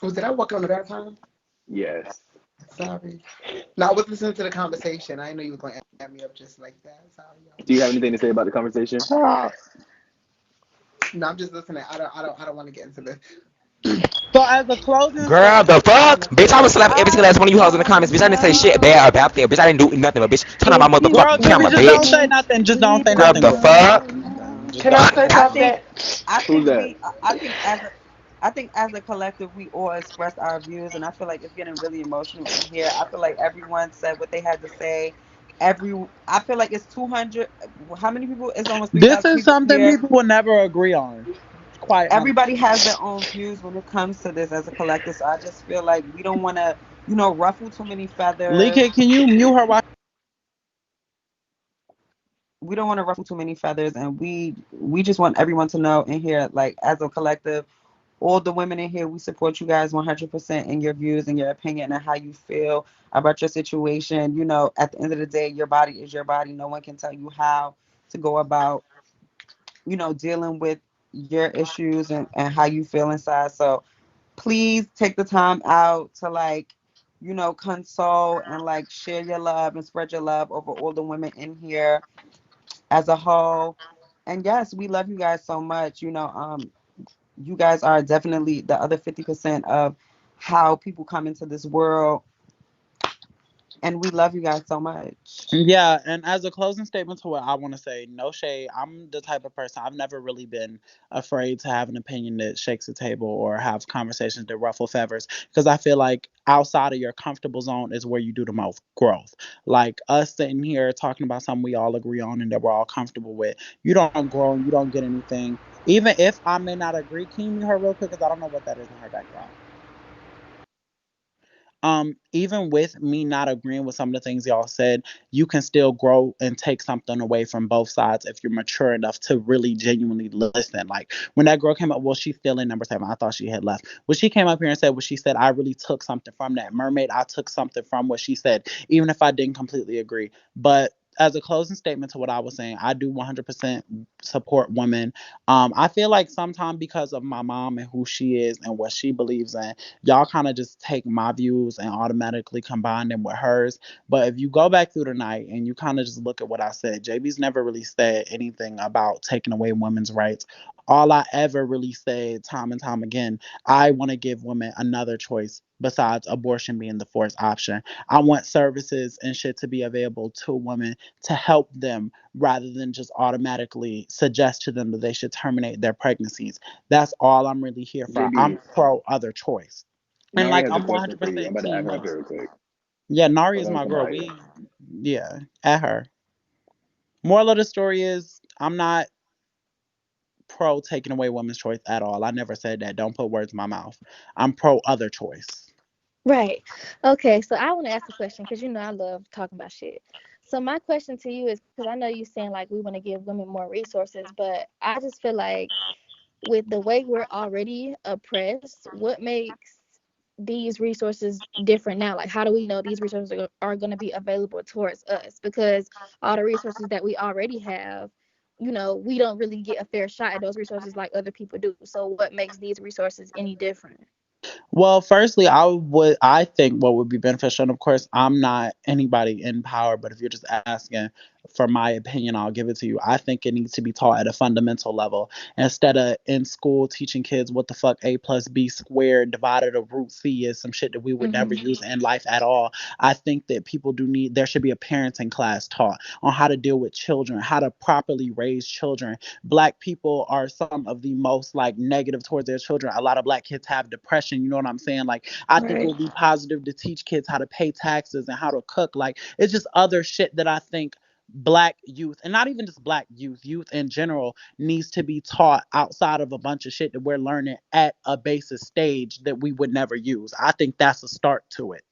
Was did I walk on at that time? Yes. Sorry. No, I was listening to the conversation. I didn't know you were going to add me up just like that. Sorry, Do you have anything to say about the conversation? y'all. No, I'm just listening. I don't want to get into this. So as a closing Girl, statement the to what I want fuck? to Bitch, I was say, slapping every single last one of you hoes in the comments. Bitch, I didn't say shit bad about them. Bitch, I didn't do nothing. But bitch, turn on my girl, motherfucking Jimmy, camera, just don't bitch. say nothing. Just don't say Girl, nothing, the girl. fuck? Just Can I don't say say I nothing. think something? I Who's think that? we I think as a I think as a collective we all expressed our views, and I feel like it's getting really emotional in here. I feel like everyone said what they had to say. Every I feel like it's 200. How many people? It's almost This 3,000 is people something here. people will never agree on. Quite Everybody honestly. has their own views when it comes to this as a collective. So I just feel like we don't want to, ruffle too many Lee, feathers. can you mute her? While We don't want to ruffle too many feathers, and we just want everyone to know in here, like as a collective, all the women in here, we support you guys 100% in your views and your opinion and how you feel about your situation. At the end of the day, your body is your body. No one can tell you how to go about, dealing with your issues and how you feel inside. So please take the time out to like, console and like share your love and spread your love over all the women in here as a whole. And yes, we love you guys so much. You guys are definitely the other 50% of how people come into this world, and we love you guys so much. Yeah, and as a closing statement to what I want to say, no shade. I'm the type of person, I've never really been afraid to have an opinion that shakes the table or have conversations that ruffle feathers, because I feel like outside of your comfortable zone is where you do the most growth. Like us sitting here talking about something we all agree on and that we're all comfortable with, you don't grow and you don't get anything. Even if I may not agree, can you mute her real quick? Because I don't know what that is in her background. Even with me not agreeing with some of the things y'all said, you can still grow and take something away from both sides if you're mature enough to really genuinely listen. Like when that girl came up, well, she's still in number seven. I thought she had left. When she came up here and said what she said, I really took something from that. Mermaid, I took something from what she said, even if I didn't completely agree. But as a closing statement to what I was saying, I do 100% support women. I feel like sometimes because of my mom and who she is and what she believes in, y'all kind of just take my views and automatically combine them with hers. But if you go back through the night and you kind of just look at what I said, JB's never really said anything about taking away women's rights. All I ever really said, time and time again, I want to give women another choice besides abortion being the fourth option. I want services and shit to be available to women to help them rather than just automatically suggest to them that they should terminate their pregnancies. That's all I'm really here for. I'm JB's. pro other choice. And Nari like has a I'm question for you. I'm 100% about to add team her up no. here real quick. Yeah, Nari Hold is on, my girl. Kamaya. We yeah, at her. Moral of the story is I'm not pro taking away women's choice at all. I never said that. Don't put words in my mouth. I'm pro other choice. Right. Okay, so I want to ask a question because I love talking about shit. So my question to you is because I know you saying like we want to give women more resources, but I just feel like with the way we're already oppressed, what makes these resources different now? Like, how do we know these resources are going to be available towards us? Because all the resources that we already have, we don't really get a fair shot at those resources like other people do. So, what makes these resources any different? Well, firstly, I think what would be beneficial, and of course, I'm not anybody in power, but if you're just asking for my opinion, I'll give it to you. I think it needs to be taught at a fundamental level instead of in school teaching kids what the fuck A plus B squared divided of root C is, some shit that we would never Hmm. use in life at all. I think that people do need there should be a parenting class taught on how to deal with children, how to properly raise children. Black people are some of the most like negative towards their children. A lot of black kids have depression. You know what I'm saying? Like, I think it Right. would be positive to teach kids how to pay taxes and how to cook. Like, it's just other shit that I think black youth, and not even just black youth in general, needs to be taught outside of a bunch of shit that we're learning at a basis stage that we would never use. I think that's a start to it.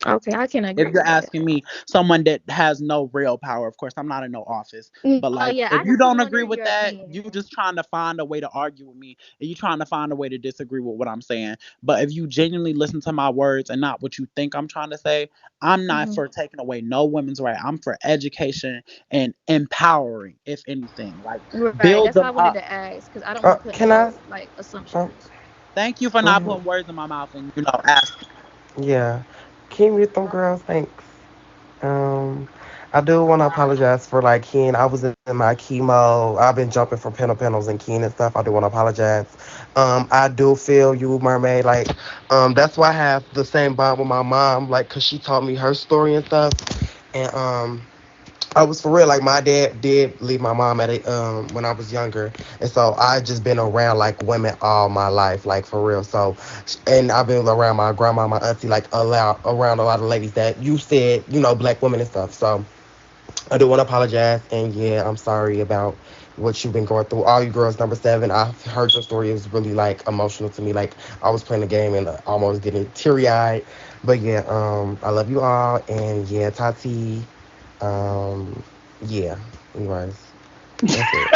Okay, I can If agree you're with that. asking me, someone that has no real power, of course, I'm not in no office, No, but yeah, like, I if just you was don't agree wondering with your that, opinion. you just trying to find a way to argue with me, and you trying to find a way to disagree with what I'm saying. But if you genuinely listen to my words and not what you think I'm trying to say, I'm not Hmm. for taking away no women's right. I'm for education and empowering, if anything. Like, Right. build That's why them I wanted up. to ask because I don't want to put Can I? no like Oh, assumptions. Thank you for not mhm. putting words in my mouth and asking. Yeah. Can you mute them girls? Thanks. Um, I do want to apologize for like Ken. I was in my chemo. I've been jumping from panels and Ken and stuff. I do want to apologize. I do feel you, Mermaid. Like, that's why I have the same bond with my mom. Like, cause she taught me her story and stuff. And I was for real. Like my dad did leave my mom at when I was younger, and so I just been around like women all my life, like for real. So, and I've been around my grandma, my auntie, like around a lot of ladies that you said, black women and stuff. So I do want to apologize, and yeah, I'm sorry about what you've been going through. All you girls, number seven. I heard your story. It was really like emotional to me. Like I was playing the game and almost getting teary eyed. But yeah, I love you all, and yeah, Tati. Um, yeah. Anyways, that's it.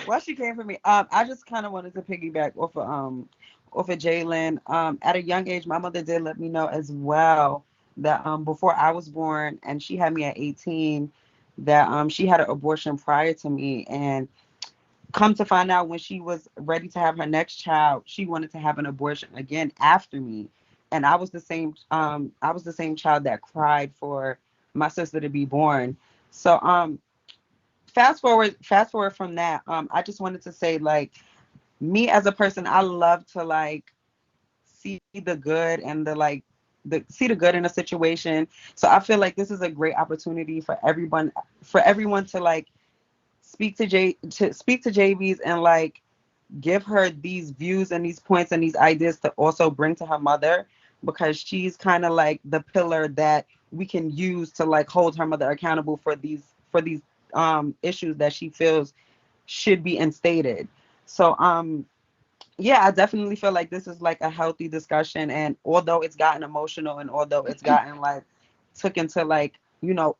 Well, she came for me. I just kind of wanted to piggyback off of Jalen. At a young age, my mother did let me know as well that before I was born, and she had me at 18, that she had an abortion prior to me, and come to find out when she was ready to have her next child, she wanted to have an abortion again after me, and I was the same child that cried for my sister to be born. So fast forward from that, I just wanted to say, like, me as a person, I love to like see the good and see the good in a situation. So I feel like this is a great opportunity for everyone to like speak to Jaybies and like give her these views and these points and these ideas to also bring to her mother, because she's kind of like the pillar that we can use to like hold her mother accountable for these issues that she feels should be instated. So yeah, I definitely feel like this is like a healthy discussion, and although it's gotten emotional and although it's gotten like took into like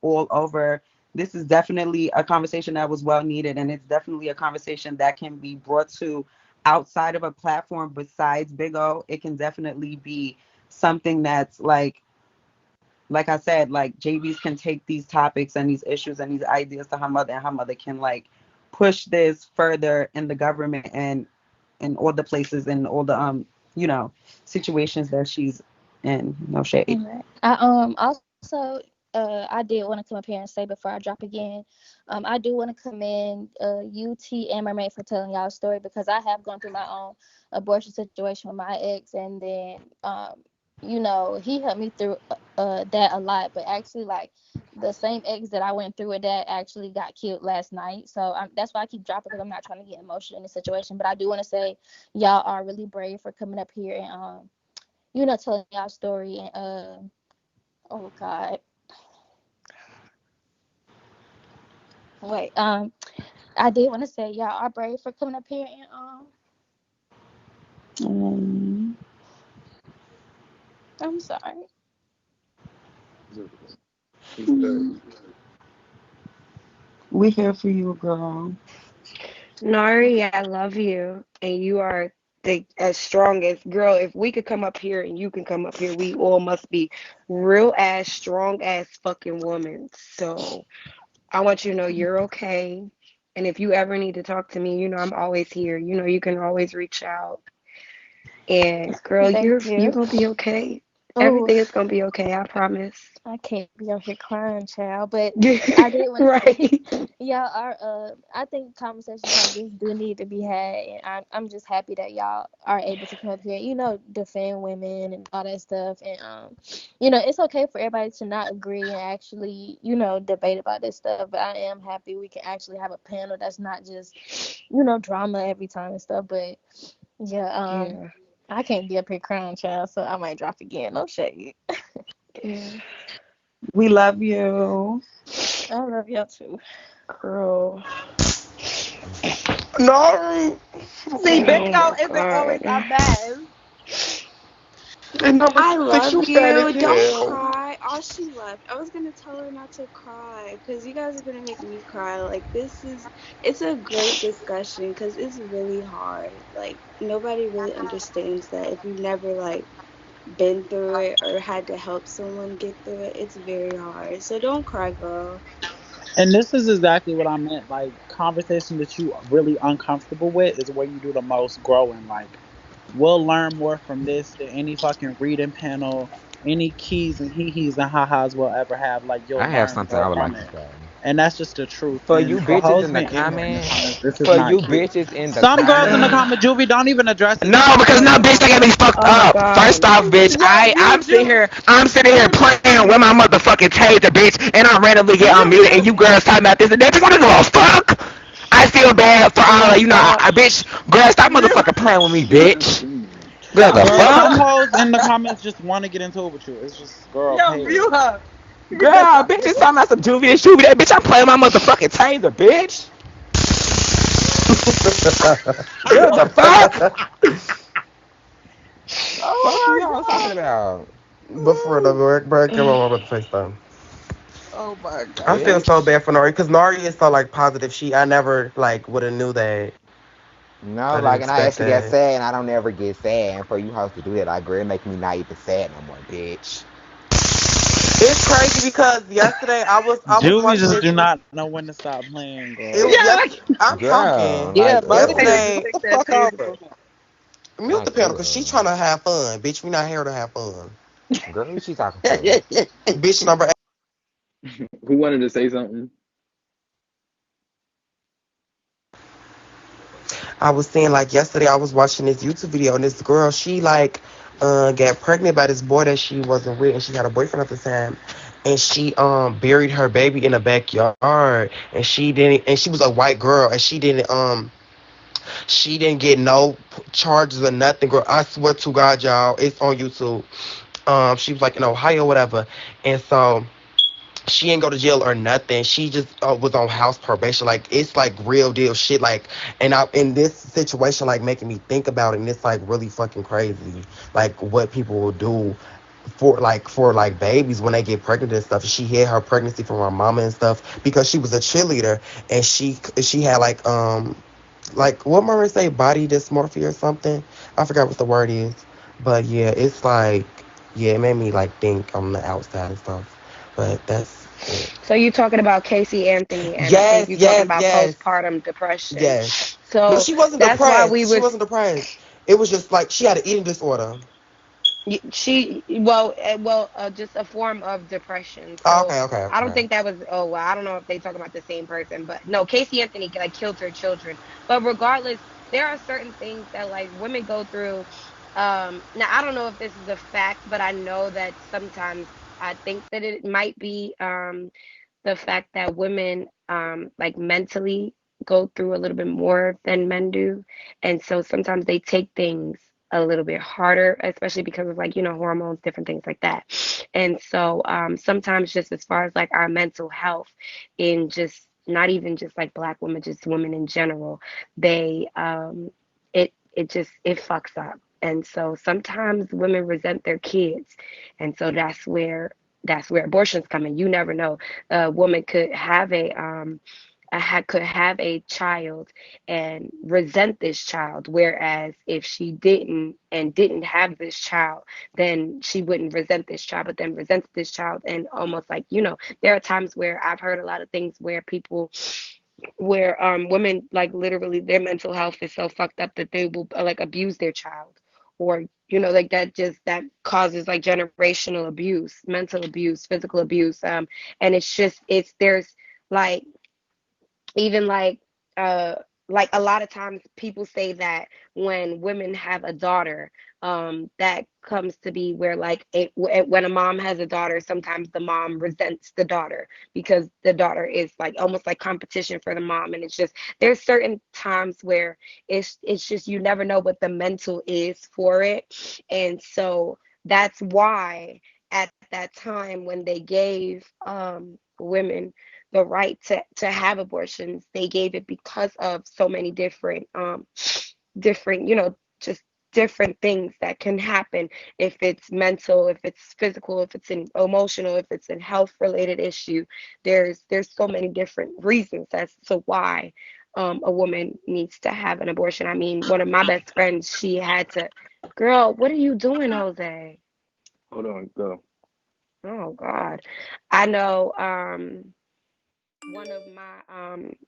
all over, this is definitely a conversation that was well needed, and it's definitely a conversation that can be brought to outside of a platform besides Big O. It can definitely be something that's like like I said, like Jaybies can take these topics and these issues and these ideas to her mother, and her mother can like push this further in the government and in all the places and all the you know situations that she's in. No shade. Right. I also I did want to come up here and say before I drop again, I do want to commend UT and Mermaid for telling y'all a story because I have gone through my own abortion situation with my ex, and then you know, he helped me through that a lot, but actually like the same ex that I went through with that actually got killed last night. So that's why I keep dropping because I'm not trying to get emotional in this situation. But I do want to say y'all are really brave for coming up here and you know, telling y'all story and oh god, wait, I did want to say y'all are brave for coming up here and Um, I'm sorry. He's good. we here for you, girl. Nari, I love you, and you are the as strong as girl. If we could come up here and you can come up here, we all must be real ass strong ass fucking women. So I want you to know you're okay. And if you ever need to talk to me, you know I'm always here. You know you can always reach out. And girl, Thank you're you. gonna be okay. Oh, Everything is gonna be okay. I promise. I can't be out here crying, child. But I did want to say, Right. y'all are. I think conversations like this do need to be had, and I'm just happy that y'all are able to come up here, you know, defend women and all that stuff. And you know, it's okay for everybody to not agree and actually, you know, debate about this stuff. But I am happy we can actually have a panel that's not just, you know, drama every time and stuff. But yeah, Yeah. I can't be up here crying, child. So I might drop again. No shade. Yeah. We love you, I love y'all too. Girl. No. see, big Oh girl my isn't always our God. best. And number I 6, you love fat as you. Don't hell. cry. Oh, she left. I was gonna tell her not to cry because you guys are gonna make me cry. Like it's a great discussion because it's really hard. Like nobody really understands that if you've never like been through it or had to help someone get through it, it's very hard. So don't cry, girl. And this is exactly what I meant. Like conversation that you are really uncomfortable with is where you do the most growing. Like we'll learn more from this than any fucking reading panel, any keys and hee hees and ha ha's we'll ever have. Like I you'll have learn something more I would from like to it. say. And that's just the truth. For And you for bitches hoes in the being ignorant in the comments, comments, this is for not you cute. bitches in the Some girls in the comments. comment, Juvie, don't even address it. No, Some because girls no, in the bitch, they got comment. me fucked Oh my up. First God. off, bitch, Yo, I'm you sitting do. here, I'm sitting here playing with my motherfucking taser, bitch, and I randomly get Mute, unmuted, and mute. you girls talking about this and that. Bitch, what is a fuck? I feel bad for all of Please you know, stop. bitch, girl, stop Mute. motherfucking playing with me, bitch. Girl, the Girl, Mute some her. fuck? hoes in the comments just want to get into it with you. It's just, girl, Yo, pay it. mute her. Girl, bitch, is talking about some juvie and shuvie. That bitch, I'm playing my motherfucking taser, bitch. Girl, the fuck? Fuck you Oh all talking about? But for the work break, come on, I'm about to say something. my god. Oh my I feel god. so Bitch. bad for Nori because Nori is so like positive. I never like would have knew that. No, I didn't like, and I expect actually get that. sad, and I don't ever get sad. And for you hoes to do that, like, girl, it make me not even sad no more, bitch. It's crazy because yesterday I was Juvie watching just this. do not know when to stop playing, It girl. was Yeah. yes. I'm Girl, talking Yeah, like, let the hater ugh. just yesterday. take The that fuck taser over. from her. Mute the Like, panel because she ugh. trying to have fun, bitch. We not here to have fun, Girl, who she talking to? bitch. Number Who wanted to say something? I was saying like yesterday I was watching this YouTube video and this girl she like got pregnant by this boy that she wasn't with and she had a boyfriend at the time and she buried her baby in the backyard and she was a white girl and she didn't get no charges or nothing, girl. I swear to God, y'all, it's on YouTube. She was like in Ohio, whatever, and so she didn't go to jail or nothing. She just was on house probation. Like it's like real deal shit. Like, and I in this situation, like making me think about it, and it's like really fucking crazy. Like what people will do for babies when they get pregnant and stuff. She hid her pregnancy from her mama and stuff because she was a cheerleader and she had like what Murray say, body dysmorphia or something. I forgot what the word is, but yeah, it's like. yeah, it made me like think on the outside and stuff. But that's it. So you're talking about Casey Anthony, and I think Yes, you're talking yes, about yes, postpartum depression. yes. No, So she wasn't that's why we depressed. She was wasn't depressed. It was just like she had an eating disorder. she well just a form of depression. Oh, So okay, okay, I don't okay. think that was, oh well, I don't know if they talking about the same person, but no, Casey Anthony like killed her children. But regardless, there are certain things that like women go through. Now I don't know if this is a fact, but I know that sometimes I think that it might be the fact that women like mentally go through a little bit more than men do, and so sometimes they take things a little bit harder, especially because of like hormones, different things like that. And so sometimes just as far as like our mental health, in just not even just like black women, just women in general, they it fucks up. And so sometimes women resent their kids, and so that's where abortions come in. You never know. A woman could have could have a child and resent this child, whereas if she didn't have this child, then she wouldn't resent this child, but then resents this child. And almost like, there are times where I've heard a lot of things where people where women like literally their mental health is so fucked up that they will like abuse their child, or like that causes like generational abuse, mental abuse, physical abuse. And it's there's like even uh like a lot of times people say that when women have a daughter, that comes to be where like when a mom has a daughter, sometimes the mom resents the daughter because the daughter is like almost like competition for the mom. And it's just there's certain times where it's just you never know what the mental is for it. And so that's why at that time when they gave women the right to have abortions, they gave it because of so many different, just different things that can happen, if it's mental, if it's physical, if it's in emotional, if it's in health related issue. There's so many different reasons as to why a woman needs to have an abortion. I mean, one of my best friends, she had to, girl, what are you doing, Jose? Hold on, go. Oh God. I know one of my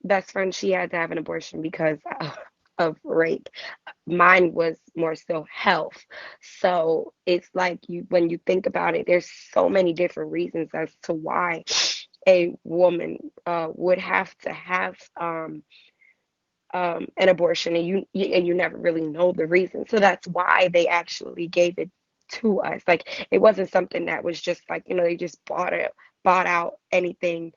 best friends, she had to have an abortion because of rape. Mine was more so health. So it's like you when you think about it, there's so many different reasons as to why a woman would have to have an abortion, and you never really know the reason. So that's why they actually gave it to us. Like it wasn't something that was just like they just bought out anything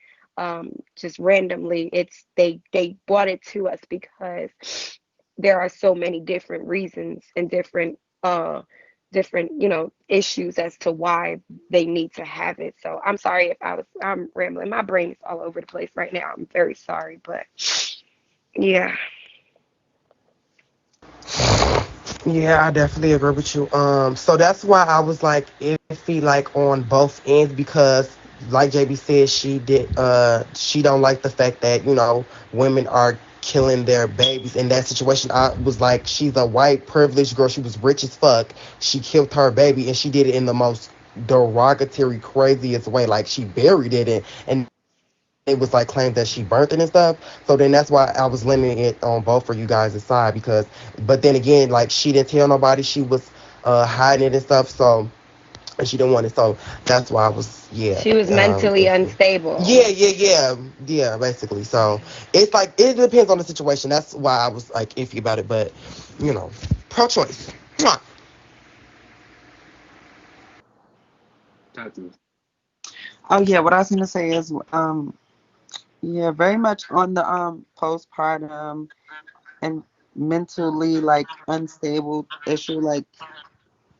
just randomly. It's they bought it to us because there are so many different reasons and different issues as to why they need to have it. So I'm sorry if I'm rambling. My brain is all over the place right now. I'm very sorry, but yeah. Yeah, I definitely agree with you. So that's why I was like iffy, like on both ends, because, like JB said, she don't like the fact that women are killing their babies in that situation. I was like, she's a white privileged girl. She was rich as fuck. She killed her baby, and she did it in the most derogatory, craziest way. Like she buried it, and it was like claimed that she burnt it and stuff. So then that's why I was limiting it on both for you guys' side, because, but then again, like she didn't tell nobody. She was hiding it and stuff. So, and she didn't want it. So that's why I was, yeah, She was mentally iffy. Yeah, unstable. yeah, yeah, yeah. Basically, so it's like it depends on the situation. That's why I was like iffy about it. But pro-choice. Mwah. Tati. Oh yeah, what I was gonna say is yeah, very much on the postpartum and mentally like unstable issue. Like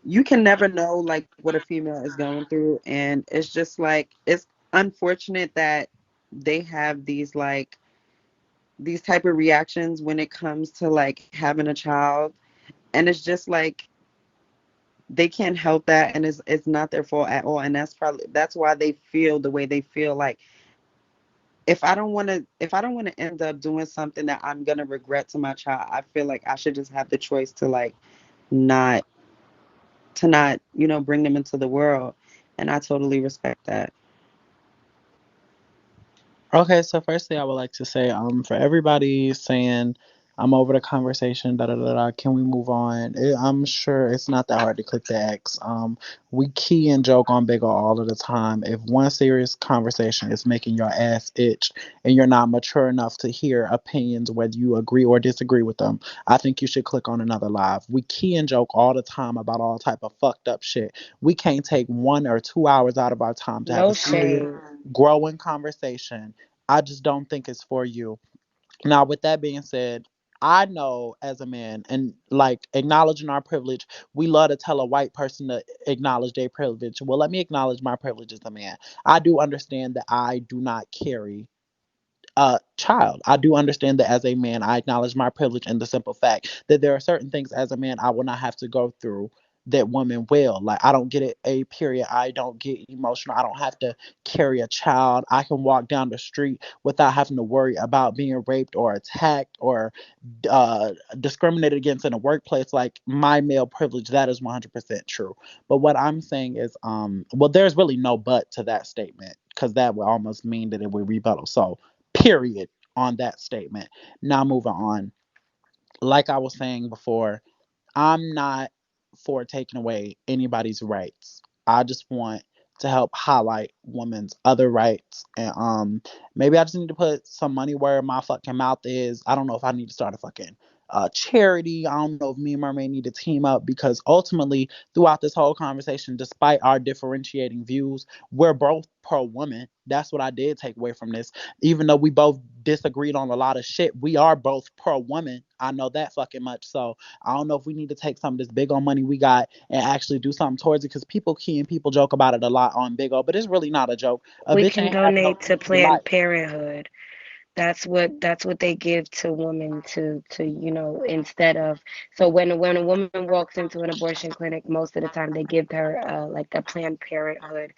you can never know like what a female is going through, and it's just like it's unfortunate that they have these type of reactions when it comes to like having a child. And it's just like they can't help that, and it's not their fault at all. And that's why they feel the way they feel. Like if I don't want to end up doing something that I'm gonna regret to my child, I feel like I should just have the choice to like not to not, bring them into the world. And I totally respect that. Okay, so firstly, I would like to say, for everybody saying I'm over the conversation, da da da da, can we move on? I'm sure it's not that hard to click the X. We key and joke on Big O all of the time. If one serious conversation is making your ass itch and you're not mature enough to hear opinions, whether you agree or disagree with them, I think you should click on another live. We key and joke all the time about all type of fucked up shit. We can't take 1 or 2 hours out of our time to have a No serious, shade. growing conversation. I just don't think it's for you. Now, with that being said, I know as a man, and like acknowledging our privilege, we love to tell a white person to acknowledge their privilege. Well, let me acknowledge my privilege as a man. I do understand that I do not carry a child. I do understand that as a man, I acknowledge my privilege in the simple fact that there are certain things as a man I will not have to go through that women will. Like, I don't get it, a period. I don't get emotional. I don't have to carry a child. I can walk down the street without having to worry about being raped or attacked or discriminated against in a workplace. Like, my male privilege, that is 100% true. But what I'm saying is, well, there's really no but to that statement because that would almost mean that it would rebuttal. So, period on that statement. Now, moving on. Like I was saying before, I'm not for taking away anybody's rights. I just want to help highlight women's other rights. And maybe I just need to put some money where my fucking mouth is. I don't know if I need to start a fucking charity. I don't know if me and Mermaid need to team up because ultimately, throughout this whole conversation, despite our differentiating views, we're both pro woman. That's what I did take away from this. Even though we both disagreed on a lot of shit, we are both pro woman. I know that fucking much. So I don't know if we need to take some of this big old money we got and actually do something towards it because people key and people joke about it a lot on Big O, but it's really not a joke. A We bitch can ain't having no donate to easy life. Planned Parenthood. That's what they give to women to instead of, so when a woman walks into an abortion clinic, most of the time they give her like a Planned Parenthood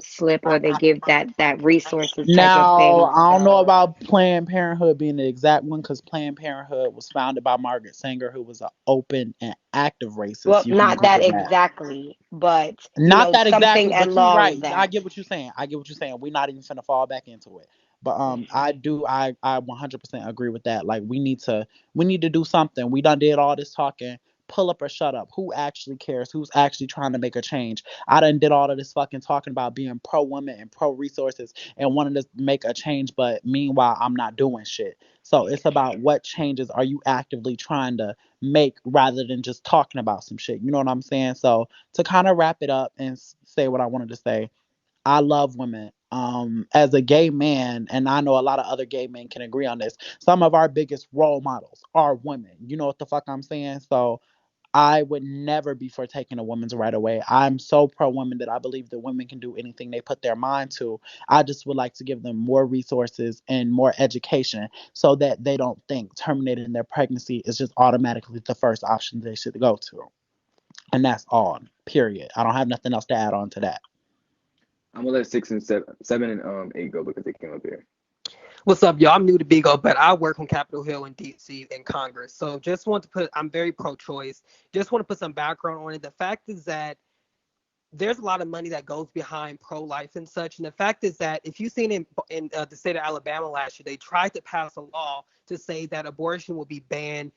slip, or they give that resources type of Now, thing. I don't know So, about Planned Parenthood being the exact one because Planned Parenthood was founded by Margaret Sanger, who was an open and active racist. well, You can not that Google that. exactly, but Not that something exactly, but you're along right. I that. get what you're saying. I get what you're saying. We're not even finna fall back into it. But I 100% agree with that. Like we need to do something. We done did all this talking. Pull up or shut up. Who actually cares? Who's actually trying to make a change? I done did all of this fucking talking about being pro woman and pro resources and wanting to make a change, but meanwhile I'm not doing shit. So it's about what changes are you actively trying to make rather than just talking about some shit. You know what I'm saying? So to kind of wrap it up and say what I wanted to say, I love women. As a gay man, and I know a lot of other gay men can agree on this, some of our biggest role models are women. You know what the fuck I'm saying? So I would never be for taking a woman's right away. I'm so pro women that I believe that women can do anything they put their mind to. I just would like to give them more resources and more education so that they don't think terminating their pregnancy is just automatically the first option they should go to. And that's all. Period. I don't have nothing else to add on to that. I'm gonna let six and seven and eight go because they came up here. What's up, y'all? I'm new to Big O, but I work on Capitol Hill in DC in Congress. So just want to put, I'm very pro-choice. Just want to put some background on it. The fact is that there's a lot of money that goes behind pro-life and such. And the fact is that if you've seen in the state of Alabama last year, they tried to pass a law to say that abortion will be banned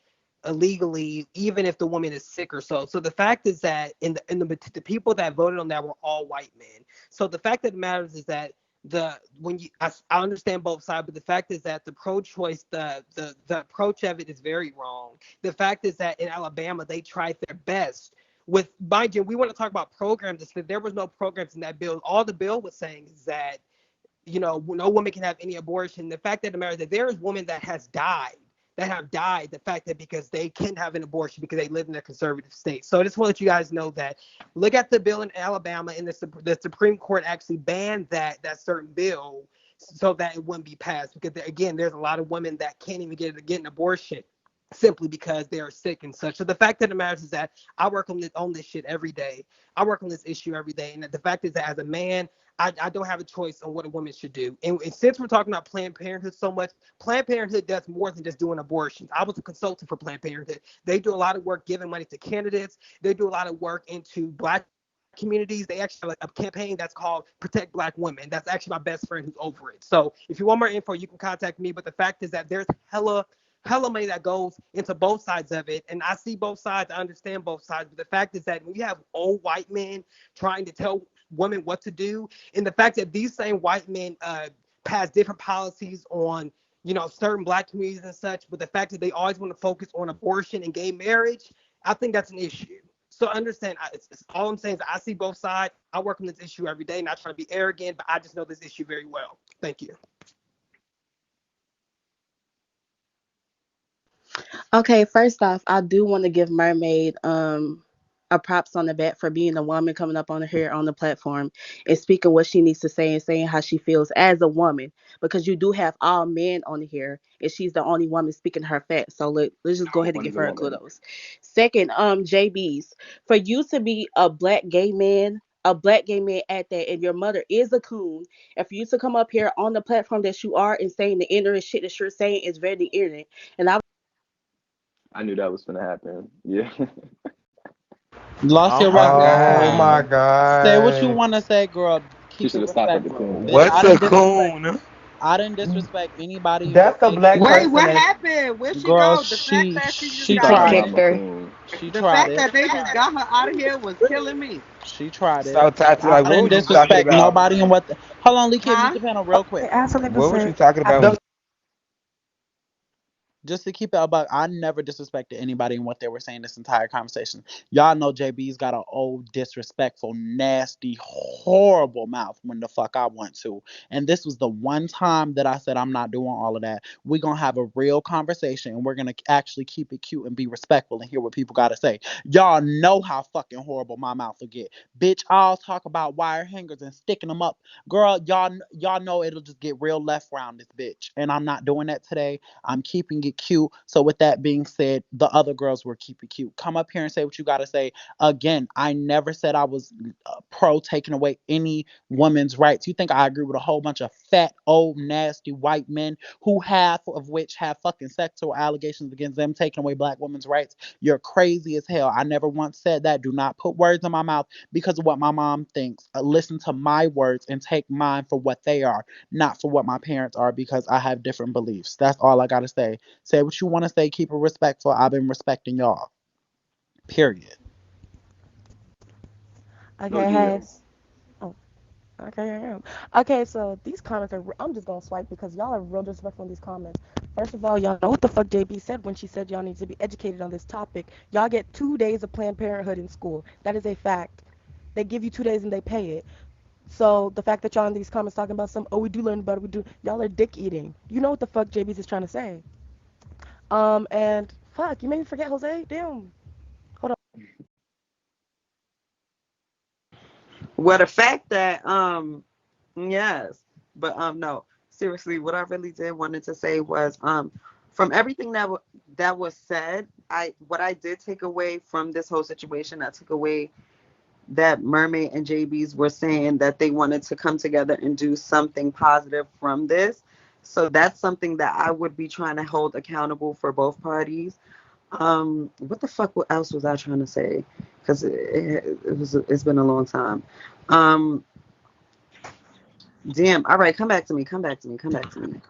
illegally, even if the woman is sick or so. So the fact is that the people that voted on that were all white men. So the fact that matters is that I understand both sides, but the fact is that the pro-choice, the approach of it is very wrong. The fact is that in Alabama they tried their best with, mind you, we want to talk about programs. There was no programs in that bill. All the bill was saying is that, no woman can have any abortion. The fact that the matter is that there is women that have died, the fact that because they can't have an abortion because they live in a conservative state. So I just want to let you guys know that, look at the bill in Alabama, and the Supreme Court actually banned that certain bill so that it wouldn't be passed, because again, there's a lot of women that can't even get an abortion simply because they are sick and such. So the fact of the matter is that I work on this shit every day. I work on this issue every day. And the fact is that as a man, I don't have a choice on what a woman should do. And since we're talking about Planned Parenthood so much, Planned Parenthood does more than just doing abortions. I was a consultant for Planned Parenthood. They do a lot of work giving money to candidates. They do a lot of work into Black communities. They actually have a campaign that's called Protect Black Women. That's actually my best friend who's over it. So if you want more info, you can contact me. But the fact is that there's hella money that goes into both sides of it. And I see both sides, I understand both sides. But the fact is that when you have old white men trying to tell women what to do, and the fact that these same white men pass different policies on, certain Black communities and such, but the fact that they always want to focus on abortion and gay marriage, I think that's an issue. So understand, all I'm saying is I see both sides. I work on this issue every day, not trying to be arrogant, but I just know this issue very well. Thank you. Okay, first off, I do want to give Mermaid a props on the back for being a woman coming up on here on the platform and speaking what she needs to say and saying how she feels as a woman, because you do have all men on here and she's the only woman speaking her facts. So let's just go ahead and give Wonder her a Woman. kudos. Second, JBs, for you to be a black gay man at that, and your mother is a coon, and for you to come up here on the platform that you are and saying the ignorant shit that you're saying is very ignorant. And I I knew that was gonna happen. Yeah. Lost Oh your my regular Oh my god. queen. Say what you god. want to say, girl. She Keep it should have stopped at the respectful, coon. bitch. What's a coon? I didn't disrespect anybody in what That's a they black Wait, said. person what that happened? Where'd she Girl, go? The fact she that she just she She got called her tried kicked. it. mom a her. coon. She The tried fact it. that they just got her out of here was killing me. She tried it. So Tati, I like, what didn't was you talking disrespect about? nobody in what. Hold on, Lee Kid, mute Huh? the panel real Okay, quick. I have something to What was say. you talking about when the Just to keep it about, I never disrespected anybody in what they were saying this entire conversation. Y'all know JB's got an old, disrespectful, nasty, horrible mouth when the fuck I want to. And this was the one time that I said I'm not doing all of that. We're gonna have a real conversation and we're gonna actually keep it cute and be respectful and hear what people gotta say. Y'all know how fucking horrible my mouth will get. Bitch, I'll talk about wire hangers and sticking them up. Girl, y'all know it'll just get real left round this bitch. And I'm not doing that today. I'm keeping it cute. So with that being said, the other girls were keep it cute. Come up here and say what you got to say. Again, I never said I was pro taking away any woman's rights. You think I agree with a whole bunch of fat, old, nasty white men who half of which have fucking sexual allegations against them taking away black women's rights? You're crazy as hell. I never once said that. Do not put words in my mouth because of what my mom thinks. Listen to my words and take mine for what they are, not for what my parents are, because I have different beliefs. That's all I gotta say. Say what you want to say. Keep it respectful. I've been respecting y'all. Period. Go Okay, GA. hey. Oh, okay, I am. Okay, so these comments are. I'm just gonna swipe because y'all are real disrespectful in these comments. First of all, y'all know what the fuck JB said when she said y'all need to be educated on this topic. Y'all get 2 days of Planned Parenthood in school. That is a fact. They give you 2 days and they pay it. So the fact that y'all in these comments talking about some, oh, we do learn about it, we do, y'all are dick eating. You know what the fuck JB's is trying to say. And fuck, you made me forget Jose. Damn. Hold on. Well, the fact that yes, but no, seriously, what I really did wanted to say was from everything that was said, what I did take away from this whole situation, I took away that Mermaid and JBs were saying that they wanted to come together and do something positive from this. So that's something that I would be trying to hold accountable for both parties. What the fuck else was I trying to say? Because it's been a long time. Um, damn. All right, come back to me. Come back to me. Come back to me.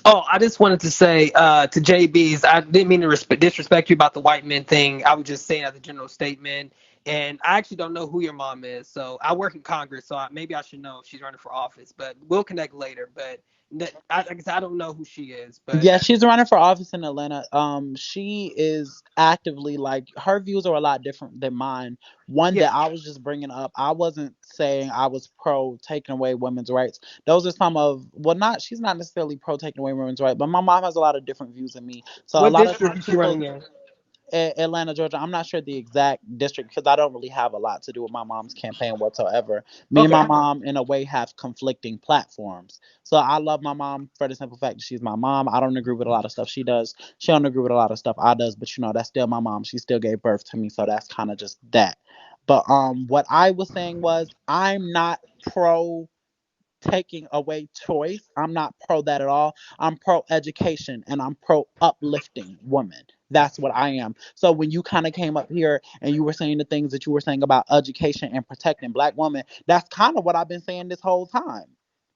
Oh, I just wanted to say to JB's, I didn't mean to disrespect you about the white men thing. I was just saying as a general statement. And I actually don't know who your mom is. So I work in Congress, so maybe I should know if she's running for office. But we'll connect later. But I guess I don't know who she is. But Yeah, she's running for office in Atlanta. She is actively, like, her views are a lot different than mine. One yeah, that I was just bringing up, I wasn't saying I was pro taking away women's rights. Those are some of, well, not, she's not necessarily pro taking away women's rights, but my mom has a lot of different views than me. So a what lot of district times is she people, running in? Atlanta, Georgia. I'm not sure the exact district because I don't really have a lot to do with my mom's campaign whatsoever. Me and Okay. my mom, in a way, have conflicting platforms. So I love my mom for the simple fact that she's my mom. I don't agree with a lot of stuff she does. She don't agree with a lot of stuff I does, but that's still my mom. She still gave birth to me, so that's kind of just that. But what I was saying was I'm not pro taking away choice. I'm not pro that at all. I'm pro education and I'm pro uplifting women. That's what I am. So when you kind of came up here and you were saying the things that you were saying about education and protecting black women, that's kind of what I've been saying this whole time.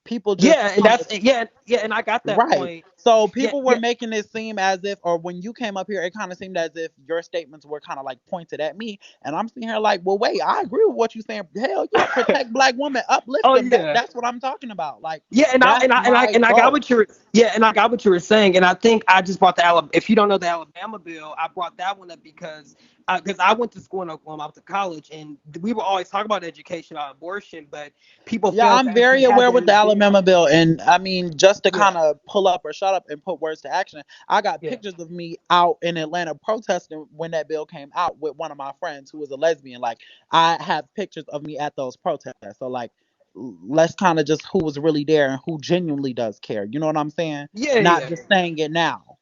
People just Yeah, and kind of that's yeah, and I got that right. point. So Yeah, people were yeah. making it seem as if, or when you came up here, it kind of seemed as if your statements were kind of like pointed at me, and I'm sitting here like, well, wait, I agree with what you're saying. Hell yeah, protect black women, uplift Oh them. yeah. That's what I'm talking about. Like Yeah, and I that's and I and I my and I got goal. what you were yeah, and I got what you were saying, and I think I just brought the Alabama. If you don't know the Alabama bill, I brought that one up because I went to school in Oklahoma, I went to college, and we were always talking about education, about abortion, but people Yeah, failed I'm to actually very have aware that with in the the bill. Alabama bill, and I mean, just to Yeah, kind of pull up or shut up and put words to action, I got yeah. pictures of me out in Atlanta protesting when that bill came out with one of my friends who was a lesbian. Like, I have pictures of me at those protests. So, like, let's kind of just who was really there and who genuinely does care. You know what I'm saying? Yeah, Not yeah. just saying it now.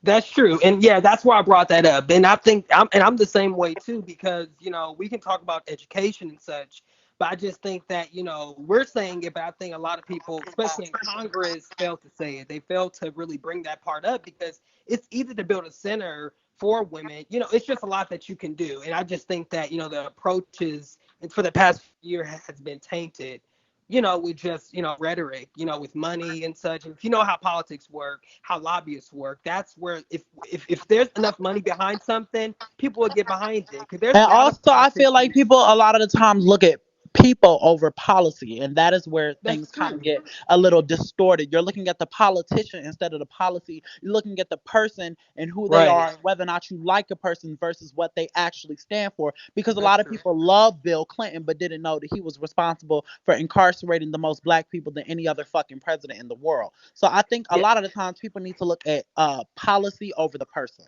That's true, and yeah, that's why I brought that up. And I think I'm the same way too because we can talk about education and such, but I just think that we're saying it, but I think a lot of people, especially in Congress, fail to say it. They fail to really bring that part up because it's easy to build a center for women. It's just a lot that you can do, and I just think that the approaches and for the past year has been tainted with just, rhetoric, with money and such. And if you know how politics work, how lobbyists work, that's where if there's enough money behind something, people will get behind it. Because there's And bad also, I feel like politicians. people a lot of the times look at people over policy, and that is where That's things kind of true. get a little distorted. You're looking at the politician instead of the policy. You're looking at the person and who they are, Right. and whether or not you like a person versus what they actually stand for. Because a That's lot of true. people love Bill Clinton, but didn't know that he was responsible for incarcerating the most black people than any other fucking president in the world. So I think a Yeah. lot of the times people need to look at policy over the person.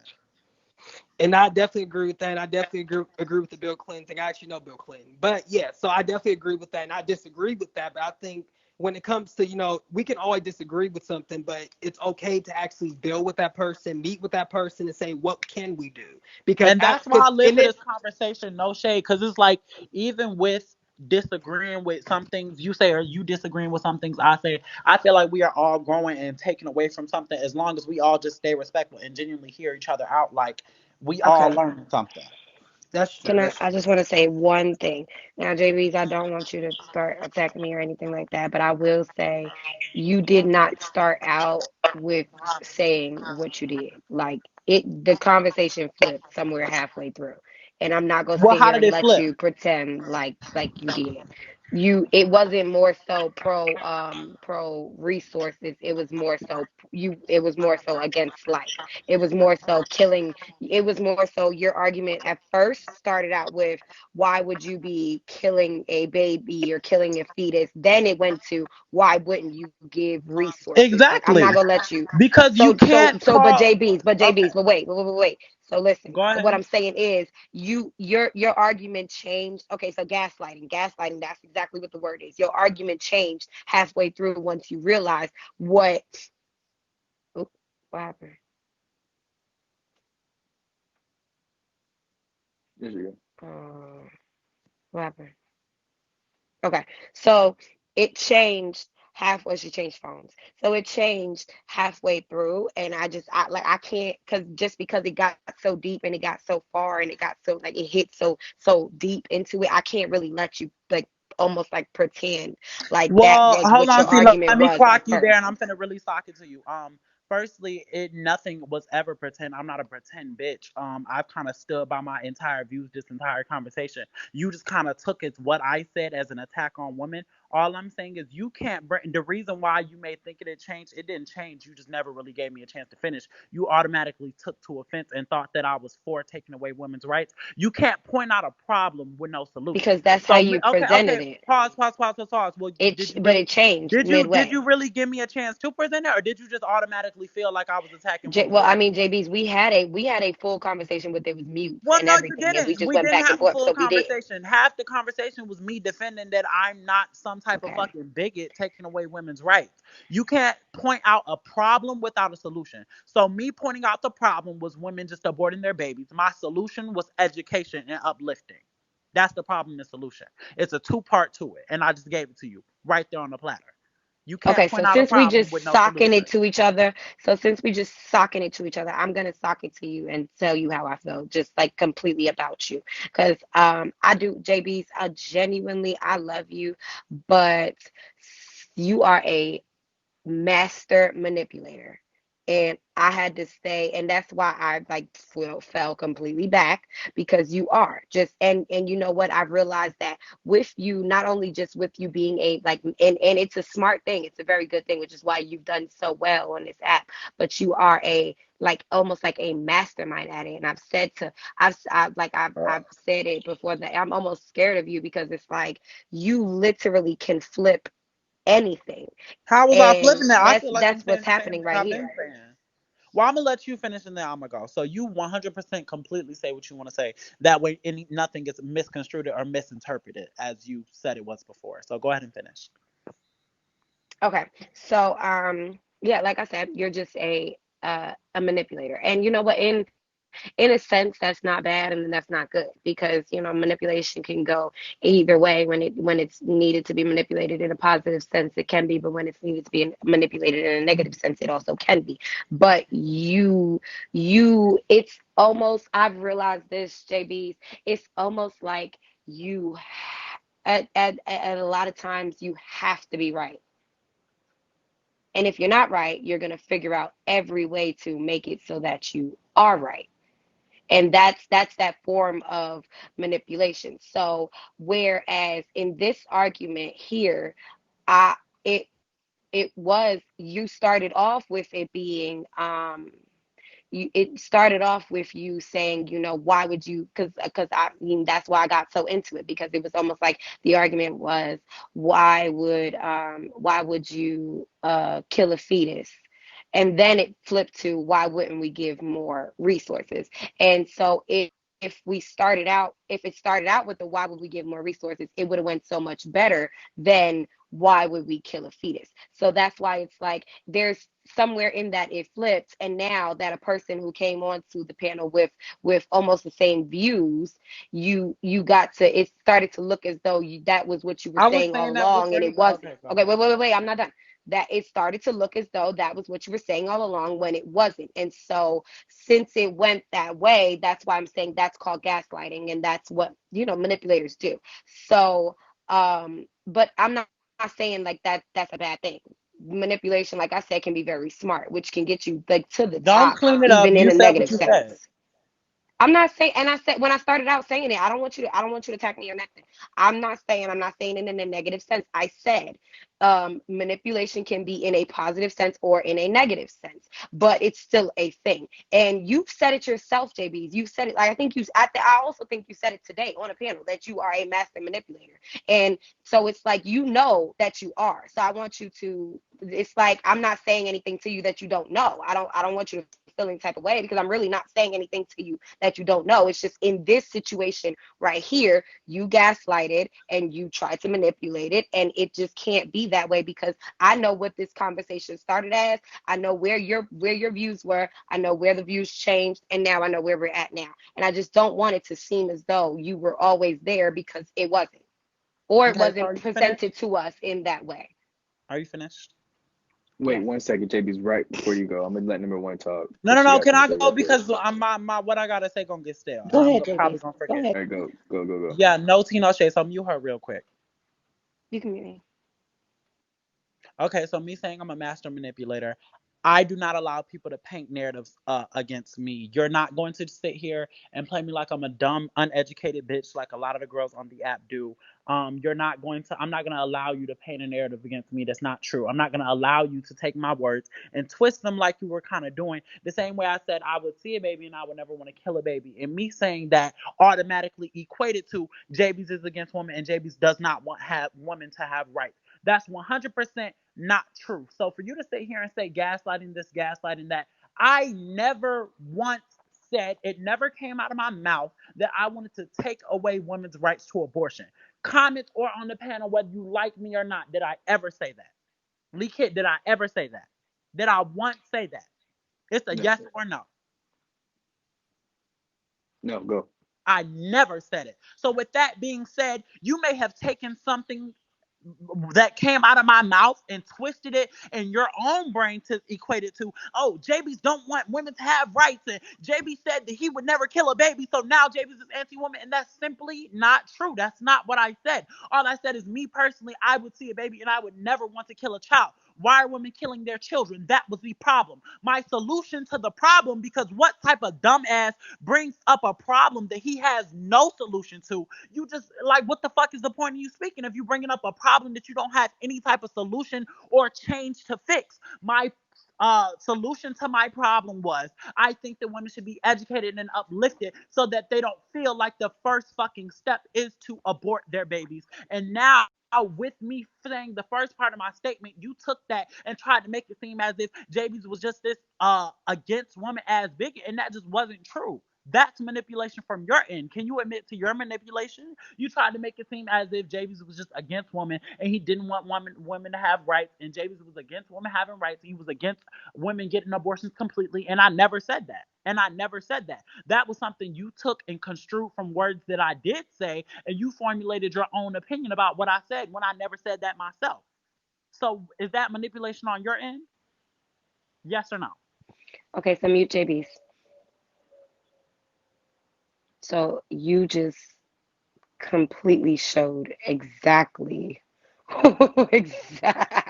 And I definitely agree with that. And I definitely agree with the Bill Clinton thing. I actually know Bill Clinton. But yeah, so I definitely agree with that. And I disagree with that. But I think when it comes to, we can always disagree with something, but it's okay to actually build with that person, meet with that person and say, what can we do? Because And at that's why I because live in for this it, conversation, no shade, because it's like even with disagreeing with some things you say or you disagreeing with some things I say, I feel like we are all growing and taking away from something as long as we all just stay respectful and genuinely hear each other out. Like we all okay, learning something. that's true. Can I? That's I true. just want to say one thing. Now, JB's, I don't want you to start attacking me or anything like that, but I will say you did not start out with saying what you did. Like the conversation flipped somewhere halfway through, and I'm not gonna Well, sit how here did and it let flip? you pretend like you did. It wasn't more so pro resources. It was more so against life. It was more so killing. It was more so your argument at first started out with why would you be killing a baby or killing a fetus? Then it went to why wouldn't you give resources? Like I'm Exactly. not gonna let you. Because you can't But call. Okay, JB's, but wait. So listen, go what ahead. I'm saying is your argument changed. Okay, so gaslighting, that's exactly what the word is. Your argument changed halfway through once you realized what. Oop, what happened? There you go. Uh, what happened? Okay, so it changed halfway. She changed phones, so it changed halfway through, and I can't because it got so deep and it got so far and it got so like it hit so deep into it. I can't really let you like almost like pretend like that Well, was hold what on, your see, let argument me was clock at you there, and first. I'm finna really sock it to you. Firstly, it nothing was ever pretend. I'm not a pretend bitch. I've kind of stood by my entire views this entire conversation. You just kind of took it what I said as an attack on women. All I'm saying is you can't bring the reason why you may think it had changed. It didn't change. You just never really gave me a chance to finish. You automatically took to offense and thought that I was for taking away women's rights. You can't point out a problem with no solution. Because that's how So you okay. presented it. Pause. Well, did you But really? it changed Did midway. you really give me a chance to present it, or did you just automatically feel like I was attacking women's Well, I rights? mean, JB's, we had a full conversation with it was mutes Well, and no, you everything, and we didn't. just We went didn't back and have a forth. full So we did. conversation. Half the conversation was me defending that I'm not some type of Okay. fucking bigot taking away women's rights. You can't point out a problem without a solution. So me pointing out the problem was women just aborting their babies. My solution was education and uplifting. That's the problem and solution. It's a two-part to it, and I just gave it to you right there on the platter. You can't Okay, so point out a since we problem just with no socking it solution. to each other, I'm gonna sock it to you and tell you how I feel, just like completely about you. Because I do, JB's, I love you, but you are a master manipulator. And I had to stay, and that's why I like fell completely back, because you are just, and you know what, I've realized that with you, not only just with you being a like, and it's a smart thing, it's a very good thing, which is why you've done so well on this app, but you are a like almost like a mastermind at it. And I've said to I've said it before, that I'm almost scared of you, because it's like you literally can flip anything. How was I And flipping that? I feel like I'm that's what's saying the same happening thing right I've been here. saying. Well, I'm gonna let you finish and then I'm gonna go. So you 100% completely say what you want to say. That way, nothing gets misconstrued or misinterpreted as you said it was before. So go ahead and finish. Okay. So yeah, like I said, you're just a manipulator. And you know what, in a sense that's not bad and that's not good, because you know manipulation can go either way. When it's needed to be manipulated in a positive sense, it can be, but when it's needed to be manipulated in a negative sense, it also can be. But it's almost, I've realized this, JBs, it's almost like you at a lot of times you have to be right. And if you're not right, you're going to figure out every way to make it so that you are right. And that's that form of manipulation. So whereas in this argument here, I it was, you started off with it being it started off with you saying, you know, why would you, because I mean that's why I got so into it, because it was almost like the argument was, why would you kill a fetus? And then it flipped to, why wouldn't we give more resources? And so if it started out with the why would we give more resources, it would have went so much better than why would we kill a fetus. So that's why it's like there's somewhere in that it flipped, and now that a person who came onto the panel with almost the same views, you got to, it started to look as though that was what you were I was saying all saying that along, before and you. it wasn't. Okay, go Okay, ahead. wait, I'm not done. That it started to look as though that was what you were saying all along, when it wasn't. And so since it went that way, that's why I'm saying that's called gaslighting, and that's what, you know, manipulators do. So but I'm not saying like that's a bad thing. Manipulation, like I said, can be very smart, which can get you like to the Don't top, clean it up. even in You a said what negative you said. sense. I'm not saying, and I said when I started out saying it, I don't want you to attack me or nothing. I'm not saying it in a negative sense. I said manipulation can be in a positive sense or in a negative sense, but it's still a thing. And you've said it yourself, JBs. You said it. Like, I think I also think you said it today on a panel, that you are a master manipulator. And so it's like, you know that you are. So I want you to. It's like, I'm not saying anything to you that you don't know. I don't want you to feel any type of way, because I'm really not saying anything to you that you don't know. It's just in this situation right here, you gaslighted and you tried to manipulate it, and it just can't be that way, because I know what this conversation started as. I know where your views were. I know where the views changed, and now I know where we're at now. And I just don't want it to seem as though you were always there, because it wasn't, or it Okay, so are wasn't you presented finished? to us in that way. Are you finished? Wait Yes. 1 second, JB's, right before you go. I'm gonna let number one talk No, because no, she no. got Can I something to say go? real quick. Because my what I gotta say gonna get stale, and Go I'm ahead, probably JB. gonna Go forget. ahead. All right, go. Yeah, no tea, no shade. So mute her real quick. You can mute me. Okay, so me saying I'm a master manipulator, I do not allow people to paint narratives against me. You're not going to sit here and play me like I'm a dumb, uneducated bitch like a lot of the girls on the app do. You're not going to. I'm not going to allow you to paint a narrative against me that's not true. I'm not going to allow you to take my words and twist them like you were kind of doing. The same way I said I would see a baby and I would never want to kill a baby. And me saying that automatically equated to Jaybies is against women and Jaybies does not want have women to have rights. That's 100% not true. So for you to sit here and say gaslighting this, gaslighting that, I never once said, it never came out of my mouth that I wanted to take away women's rights to abortion. Comments or on the panel, whether you like me or not, did I ever say that? Lekid, did I ever say that? Did I once say that? It's a No, yes or no. no, go. I never said it. So with that being said, you may have taken something that came out of my mouth and twisted it in your own brain to equate it to, oh, Jaybies don't want women to have rights, and JB said that he would never kill a baby, so now Jaybies is anti-woman, and that's simply not true. That's not what I said. All I said is, me personally, I would see a baby and I would never want to kill a child. Why are women killing their children? That was the problem. My solution to the problem, because what type of dumbass brings up a problem that he has no solution to? You just, like, what the fuck is the point of you speaking if you bringing up a problem that you don't have any type of solution or change to fix? My solution to my problem was, I think that women should be educated and uplifted so that they don't feel like the first fucking step is to abort their babies. And now, with me saying the first part of my statement, you took that and tried to make it seem as if Jaybies was just this against woman ass bigot, and that just wasn't true. That's manipulation from your end. Can you admit to your manipulation? You tried to make it seem as if Jaybies was just against women and he didn't want women to have rights, and Jaybies was against women having rights. He was against women getting abortions completely, and I never said that. And I never said that. That was something you took and construed from words that I did say, and you formulated your own opinion about what I said when I never said that myself. So is that manipulation on your end? Yes or no? Okay, so mute JBs. So you just completely showed exactly exactly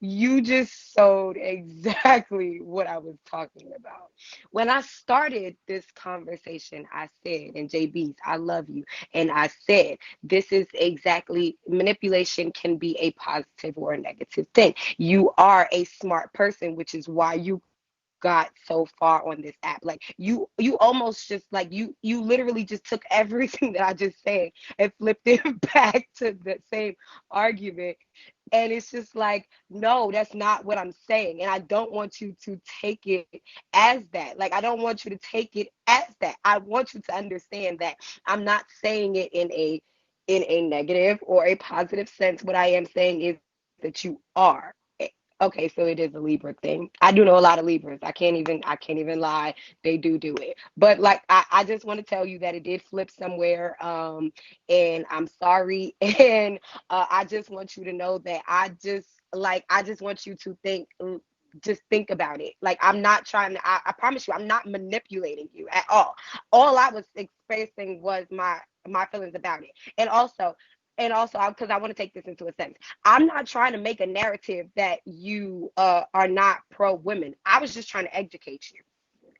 you just showed exactly what I was talking about. When I started this conversation, I said, and JB's, I love you. And I said, this is exactly, manipulation can be a positive or a negative thing. You are a smart person, which is why you got so far on this app. Like you almost just like you literally just took everything that I just said and flipped it back to the same argument. And it's just like, no, that's not what I'm saying. And I don't want you to take it as that. Like, I don't want you to take it as that. I want you to understand that I'm not saying it in a negative or a positive sense. What I am saying is that you are. Okay, so it is a Libra thing. I do know a lot of Libras. I can't even lie. They do it. But like I just want to tell you that it did flip somewhere. And I'm sorry. And I just want you to know that I just want you to just think about it. Like, I'm not trying to, I promise you, I'm not manipulating you at all. All I was expressing was my feelings about it. And also because I want to take this into a sense, I'm not trying to make a narrative that you are not pro women. I was just trying to educate you.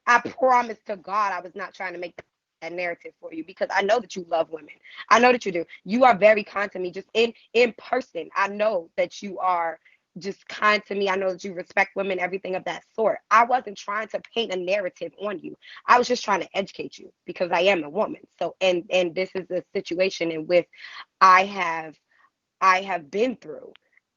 I promise to God, I was not trying to make that narrative for you, because I know that you love women. I know that you do. You are very kind to me, just in person. I know that you are just kind to me. I know that you respect women, everything of that sort. I wasn't trying to paint a narrative on you. I was just trying to educate you because I am a woman. So, and this is a situation in which I have I have been through.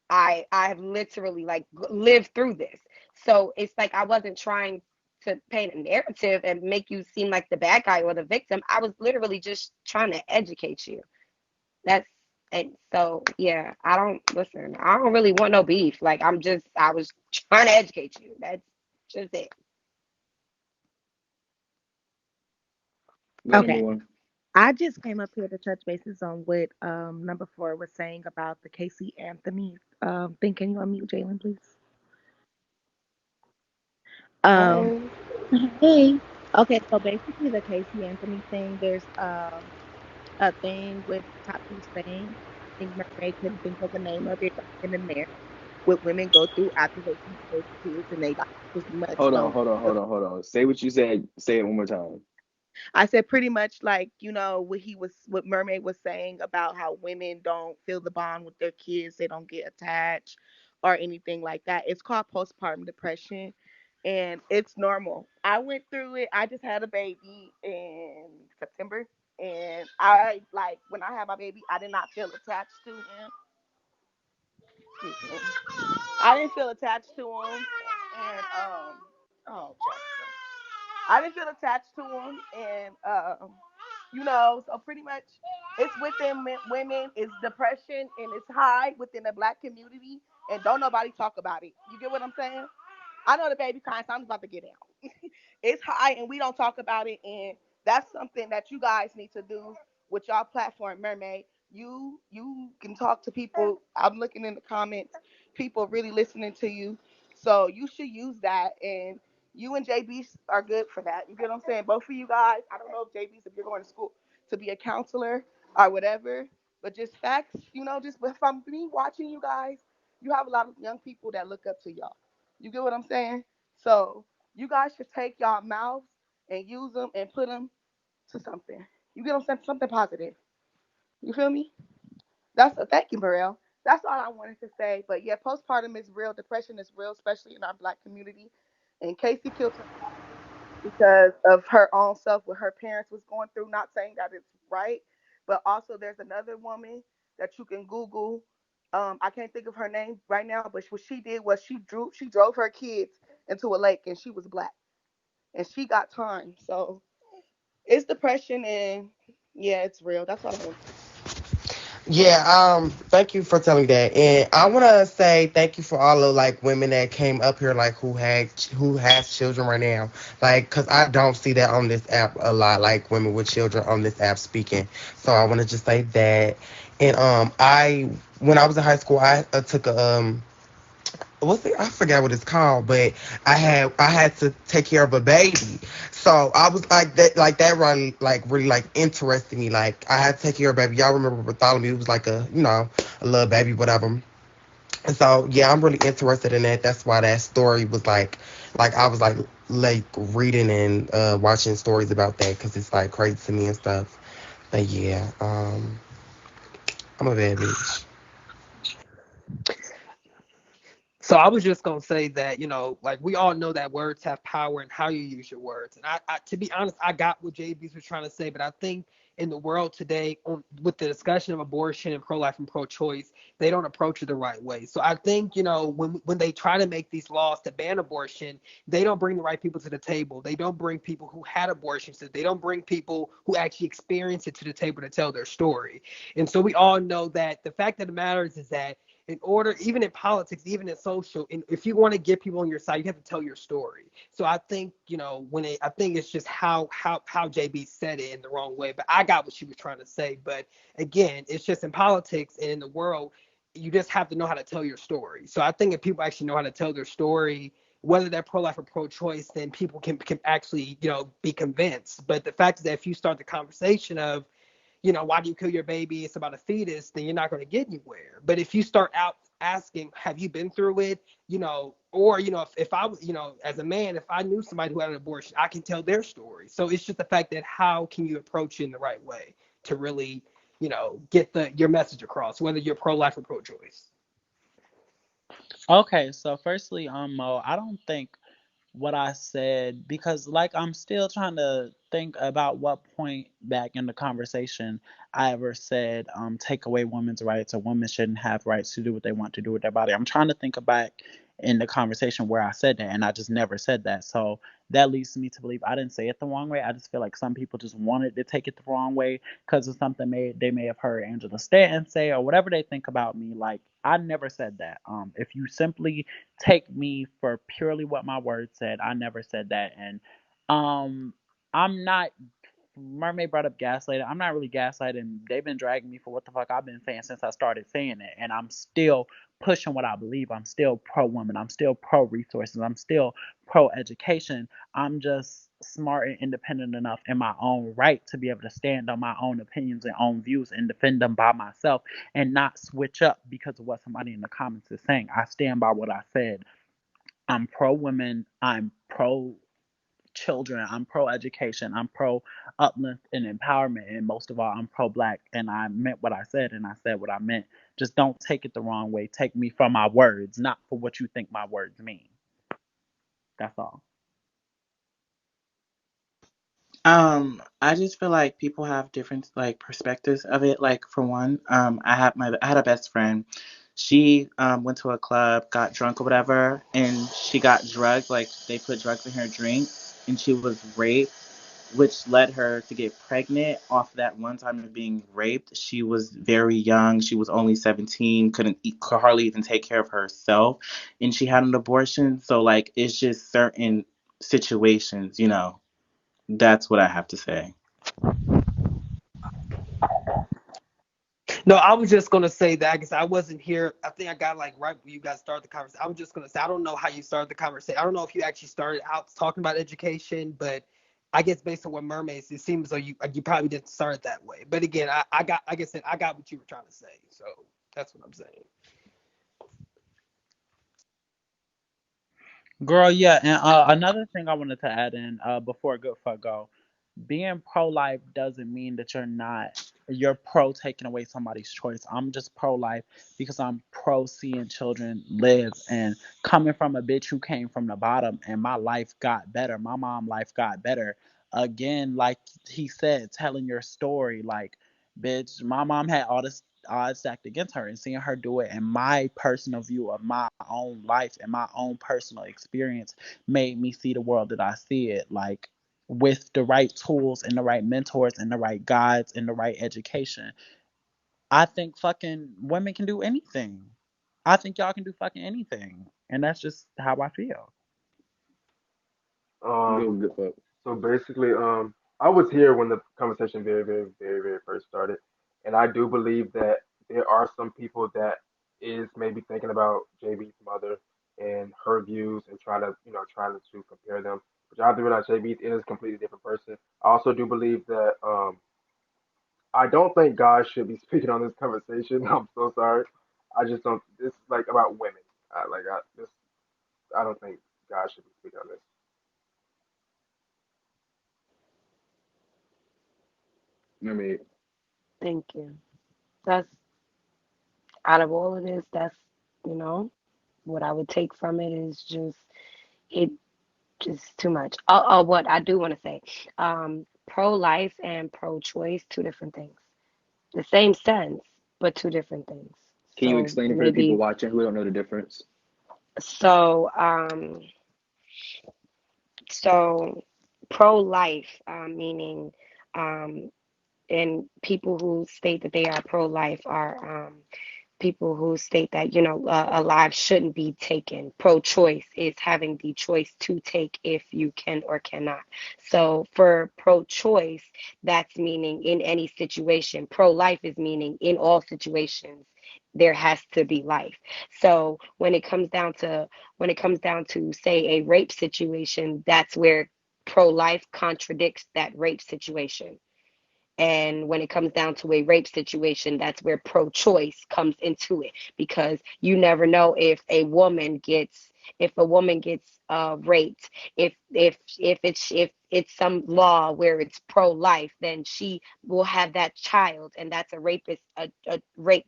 I have literally like lived through this. So it's like I wasn't trying to paint a narrative and make you seem like the bad guy or the victim. I was literally just trying to educate you. That's and so yeah, I don't listen. I don't really want no beef. Like I was trying to educate you. That's just it. Go ahead, Okay. move on. I just came up here to touch bases on what number four was saying about the Casey Anthony thing. Can you unmute Jalen, please? Um, Hey. hey. Okay, so basically the Casey Anthony thing, there's a thing with Top Two saying, I think Mermaid couldn't think of the name of it right then and there. What women go through after they keep those kids and they like pretty much Hold on, don't. hold on, hold on, hold on. Say what you said. Say it one more time. I said pretty much like, what Mermaid was saying about how women don't feel the bond with their kids, they don't get attached or anything like that. It's called postpartum depression and it's normal. I went through it. I just had a baby in September, and I like when I had my baby, I did not feel attached to him. Excuse me. I didn't feel attached to him, and oh, Justin. I didn't feel attached to him, and so pretty much it's within women, it's depression, and it's high within the black community, and don't nobody talk about it. You get what I'm saying? I know the baby crying, so I'm just about to get out. It's high, and we don't talk about it, and That's something that you guys need to do with y'all platform, Mermaid. You can talk to people. I'm looking in the comments. People really listening to you. So you should use that. And you and JB are good for that. You get what I'm saying? Both of you guys. I don't know if JB's if you're going to school to be a counselor or whatever, but just facts. Just from me watching you guys, you have a lot of young people that look up to y'all. You get what I'm saying? So you guys should take y'all mouths and use them and put them to something. You get what I'm saying? Something positive. You feel me? Thank you, Burrell. That's all I wanted to say. But yeah, postpartum is real. Depression is real, especially in our black community. And Casey killed herself because of her own self, what her parents was going through. Not saying that it's right, but also there's another woman that you can Google. I can't think of her name right now, but what she did was she drove her kids into a lake, and she was black, and she got time. So it's depression, and yeah, it's real. That's all I want. Yeah, thank you for telling me that. And I wanna say thank you for all the like women that came up here like who has children right now. Like, cause I don't see that on this app a lot, like women with children on this app speaking. So I wanna just say that. And I when I was in high school I took a what's it? I forgot what it's called, but I had to take care of a baby. So I was like that run like really like interested me. Like I had to take care of a baby. Y'all remember Bartholomew? It was like a little baby, whatever. And so yeah, I'm really interested in that. That's why that story was like I was like reading and watching stories about that because it's like crazy to me and stuff. But yeah, I'm a bad bitch. So I was just gonna say that, like we all know that words have power and how you use your words. And to be honest, I got what JB's was trying to say, but I think in the world today, with the discussion of abortion and pro-life and pro-choice, they don't approach it the right way. So I think, when they try to make these laws to ban abortion, they don't bring the right people to the table. They don't bring people who had abortions. They don't bring people who actually experienced it to the table to tell their story. And so we all know that the fact of the matter is that in order, even in politics, even in social, and if you want to get people on your side, you have to tell your story. So I think, I think it's just how JB said it in the wrong way. But I got what she was trying to say. But again, it's just in politics and in the world, you just have to know how to tell your story. So I think if people actually know how to tell their story, whether they're pro-life or pro-choice, then people can actually, be convinced. But the fact is that if you start the conversation of, why do you kill your baby? It's about a fetus, then you're not going to get anywhere. But if you start out asking, have you been through it? Or, if I, as a man, if I knew somebody who had an abortion, I can tell their story. So it's just the fact that how can you approach it in the right way to really, get your message across, whether you're pro-life or pro-choice. Okay, so firstly, Mo, I don't think what I said because like I'm still trying to think about what point back in the conversation I ever said take away women's rights or women shouldn't have rights to do what they want to do with their body. I'm trying to think back in the conversation where I said that and I just never said that. So that leads me to believe I didn't say it the wrong way. I just feel like some people just wanted to take it the wrong way because of something they may have heard Angela Stanton say or whatever they think about me. Like I never said that. If you simply take me for purely what my words said. I never said that. And um I'm not Mermaid brought up gaslighting. I'm not really gaslighting. They've been dragging me for what the fuck I've been saying since I started saying it. And I'm still pushing what I believe. I'm still pro woman. I'm still pro resources. I'm still pro education. I'm just smart and independent enough in my own right to be able to stand on my own opinions and own views and defend them by myself and not switch up because of what somebody in the comments is saying. I stand by what I said. I'm pro women. I'm pro children. I'm pro education. I'm pro uplift and empowerment. And most of all, I'm pro black. And I meant what I said and I said what I meant. Just don't take it the wrong way. Take me for my words, not for what you think my words mean. That's all. I just feel like people have different like perspectives of it. Like for one, I had a best friend. She went to a club, got drunk or whatever, and she got drugged. Like they put drugs in her drink, and she was raped, which led her to get pregnant off that one time of being raped. She was very young. She was only 17, could hardly even take care of herself, and she had an abortion. So like it's just certain situations. That's what I have to say. No, I was just gonna say that because I wasn't here. I think I got like right when you guys started the conversation. I was just gonna say I don't know how you started the conversation. I don't know if you actually started out talking about education, but I guess based on what mermaids, it seems like you probably didn't start it that way. But again, I got like I said, I got what you were trying to say. So that's what I'm saying. Girl, yeah, and another thing I wanted to add in before Good Fuck Go, being pro life doesn't mean that you're pro taking away somebody's choice. I'm just pro life because I'm pro seeing children live and coming from a bitch who came from the bottom and my life got better. My mom life got better. Again, like he said, telling your story, like, bitch, my mom had all this odds stacked against her and seeing her do it and my personal view of my own life and my own personal experience made me see the world that I see it. Like, with the right tools and the right mentors and the right guides and the right education, I think fucking women can do anything. I think y'all can do fucking anything. And that's just how I feel. Um, Go good fuck. so basically, I was here when the conversation very first started, and I do believe that there are some people that is maybe thinking about JB's mother and her views and trying to compare them. But you have to realize JB is a completely different person. I also do believe that I don't think God should be speaking on this conversation. I'm so sorry. I just don't. This is like about women. I don't think God should be speaking on this. I mean, Thank you. That's out of all of this, that's, you know, what I would take from it is just it just too much. Oh, what I do want to say, pro life and pro choice, two different things. The same sense, but two different things. can you So explain it for the people maybe watching who don't know the difference? so so pro life, meaning um and people who state that they are pro life are people who state that a life shouldn't be taken. Pro-choice is having the choice to take if you can or cannot. So for pro-choice, that's meaning in any situation. Pro-life is meaning in all situations there has to be life. So when it comes down to say a rape situation, that's where pro-life contradicts that rape situation. And when it comes down to a rape situation, that's where pro choice comes into it because you never know if a woman gets raped, if it's some law where it's pro life, then she will have that child, and that's a rape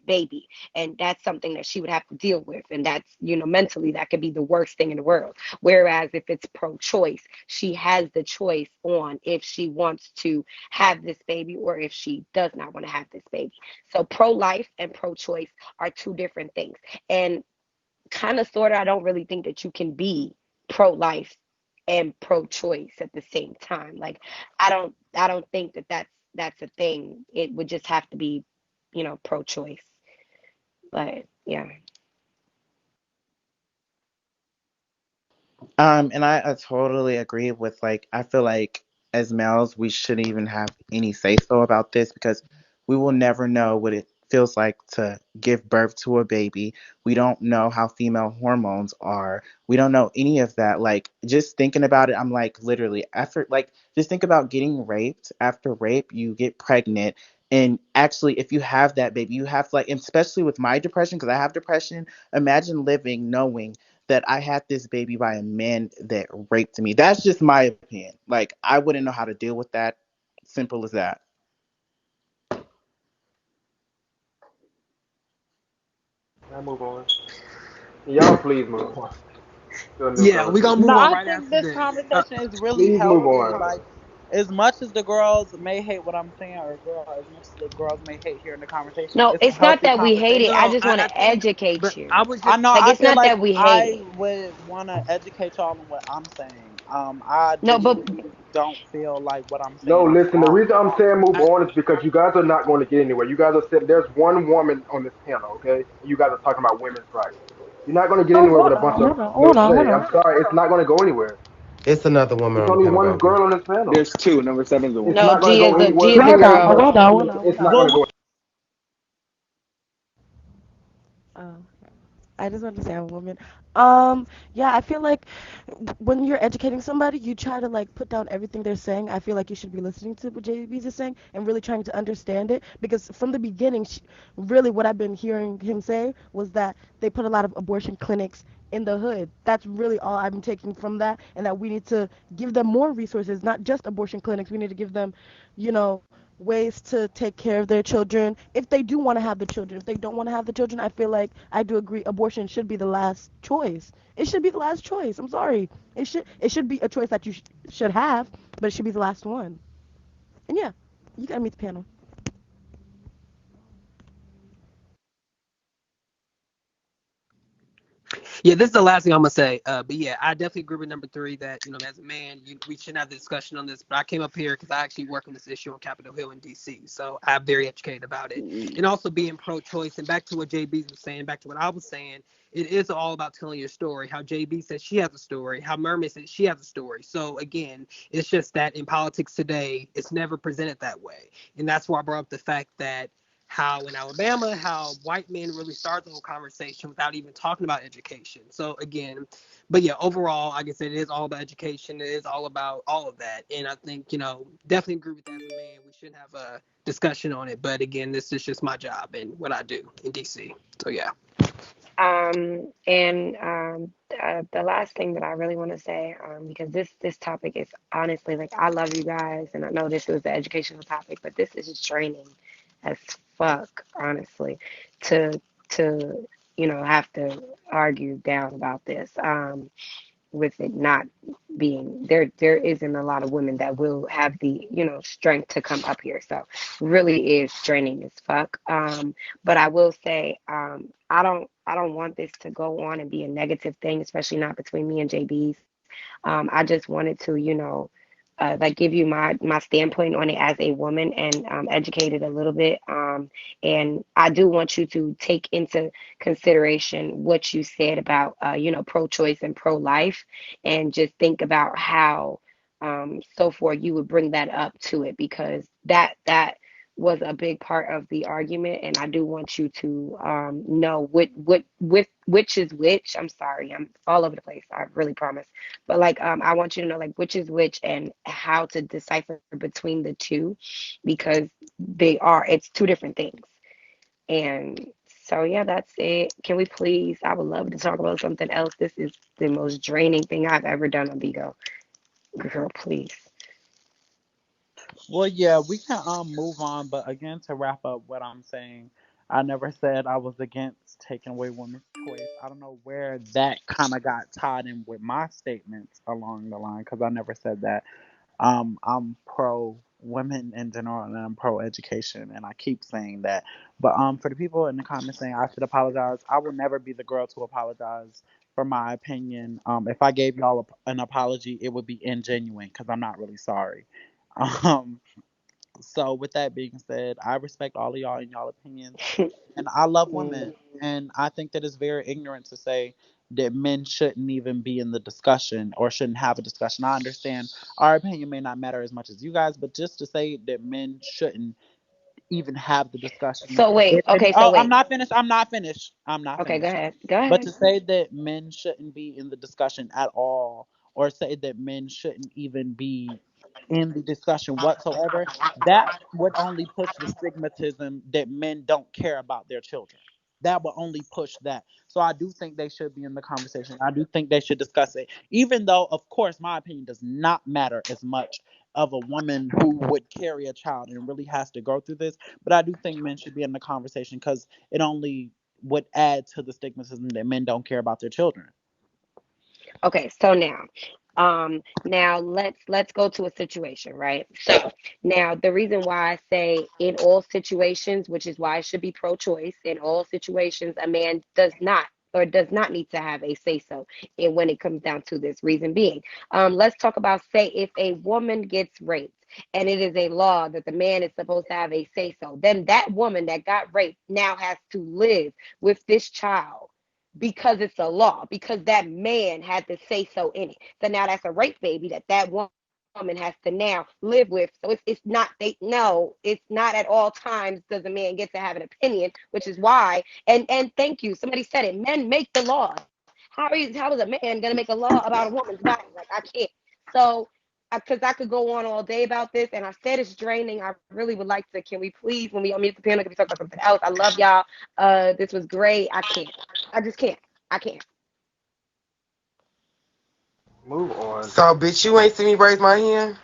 baby, and that's something that she would have to deal with, and that's mentally that could be the worst thing in the world. Whereas if it's pro choice, she has the choice on if she wants to have this baby or if she does not want to have this baby. So pro life and pro choice are two different things. And kind of sort of, I don't really think that you can be pro life and pro choice at the same time. Like I don't think that that's a thing. It would just have to be, pro choice. But yeah. And I totally agree with like I feel like as males we shouldn't even have any say so about this because we will never know what it feels like to give birth to a baby. We don't know how female hormones are. We don't know any of that. Like just thinking about it, I'm like literally after like just think about getting raped. After rape, you get pregnant. And actually, if you have that baby, you have like, especially with my depression, because I have depression, imagine living knowing that I had this baby by a man that raped me. That's just my opinion. Like I wouldn't know how to deal with that. Simple as that. Can I move on? Can y'all please move on to a new Yeah, we gonna conversation? move No, on I right think after this this. conversation is really Please move healthy. on. Like, as much as the girls may hate what I'm saying, or as much as the girls may hate hearing the conversation, No, it's a it's not healthy that we hate it. conversation. I No, just want I to think, but educate I you. was I just know. Like I it's feel not like that we hate I it. would want to educate y'all on what I'm saying. I No, but genuinely don't feel like what I'm No, saying is listen. The wrong. reason I'm saying move I, on is because you guys are not going to get anywhere. You guys are sitting. There's one woman on this panel, okay? And you guys are talking about women's rights. You're not going to get Oh, anywhere with hold a bunch on, of hold on, no hold on, hold shade. on. I'm sorry, it's not going to go anywhere. It's another woman It's on the only panel, one baby. girl on this panel. There's two. Number seven's a It's woman. No, not going to go G anywhere. is a It's girl. it's not going to Well, go. Oh. I just want to say I'm a woman. Yeah, I feel like when you're educating somebody, you try to like put down everything they're saying. I feel like you should be listening to what JB's is saying and really trying to understand it because from the beginning, really what I've been hearing him say was that they put a lot of abortion clinics in the hood. That's really all I've been taking from that, and that we need to give them more resources, not just abortion clinics. We need to give them, ways to take care of their children if they do want to have the children. If they don't want to have the children, I feel like I do agree abortion should be the last choice. It should be the last choice. I'm sorry. It should be a choice that you should have, but it should be the last one. And yeah, you gotta meet the panel. Yeah, this is the last thing I'm gonna say. But yeah, I definitely agree with number three that as a man, we shouldn't have the discussion on this. But I came up here because I actually work on this issue on Capitol Hill in D.C., so I'm very educated about it. And also being pro-choice. And back to what JB was saying, back to what I was saying, it is all about telling your story. How JB says she has a story, how Mermaid says she has a story. So again, it's just that in politics today, it's never presented that way, and that's why I brought up the fact that how in Alabama, how white men really start the whole conversation without even talking about education. So again, but yeah, overall, like I said, it is all about education. It is all about all of that. And I think, definitely agree with that as a man. We shouldn't have a discussion on it. But again, this is just my job and what I do in DC. So yeah. And the last thing that I really want to say, because this topic is honestly like I love you guys, and I know this was the educational topic, but this is just draining as fuck, honestly, to have to argue down about this. With it not being there isn't a lot of women that will have the strength to come up here, so really is draining as fuck. But I will say, I don't want this to go on and be a negative thing, especially not between me and JB's. I just wanted to like give you my standpoint on it as a woman, and educate it a little bit. And I do want you to take into consideration what you said about pro-choice and pro-life, and just think about how so forth you would bring that up to it, because that was a big part of the argument. And I do want you to know which is which. I'm sorry, I'm all over the place, I really promise. But like, I want you to know like which is which and how to decipher between the two, because it's two different things. And so yeah, that's it. Can we please? I would love to talk about something else. This is the most draining thing I've ever done on Bigo. Girl, please. well, yeah, we can move on. But again, to wrap up what I'm saying, I never said I was against taking away women's choice. I don't know where that kind of got tied in with my statements along the line, because I never said that. I'm pro women in general, and I'm pro education, and I keep saying that. But for the people in the comments saying I should apologize, I will never be the girl to apologize for my opinion. If I gave y'all an apology, it would be ingenuine because I'm not really sorry. Um, so with that being said, I respect all of y'all and y'all opinions, and I love Mm. women, and I think that it's very ignorant to say that men shouldn't even be in the discussion or shouldn't have a discussion. I understand our opinion may not matter as much as you guys, but just to say that men shouldn't even have the discussion. So wait, okay, so Oh, I'm wait. not finished. I'm not finished. I'm not Okay, go finished. ahead. Go But ahead. to say that men shouldn't be in the discussion at all, or say that men shouldn't even be in the discussion whatsoever, that would only push the stigmatism that men don't care about their children. That will only push that. So I do think they should be in the conversation. I do think they should discuss it, even though, of course, my opinion does not matter as much of a woman who would carry a child and really has to go through this. But I do think men should be in the conversation because it only would add to the stigmatism that men don't care about their children. Okay, so now let's go to a situation, right? So now the reason why I say in all situations, which is why it should be pro-choice, in all situations, a man does not need to have a say so. And when it comes down to this, reason being, let's talk about, say if a woman gets raped and it is a law that the man is supposed to have a say so, then that woman that got raped now has to live with this child because it's a law, because that man had to say so in it. So now that's a rape baby that woman has to now live with. So it's not they no, it's not at all times does a man get to have an opinion, which is why and thank you. Somebody said it. Men make the laws. How is a man gonna make a law about a woman's body? Like I can't. So because I could go on all day about this, and I said it's draining. I really would like to. Can we please, when we unmute the panel, can we talk about something else? I love y'all. This was great. I can't. I just can't. I can't. Move on. So, bitch, you ain't see me raise my hand.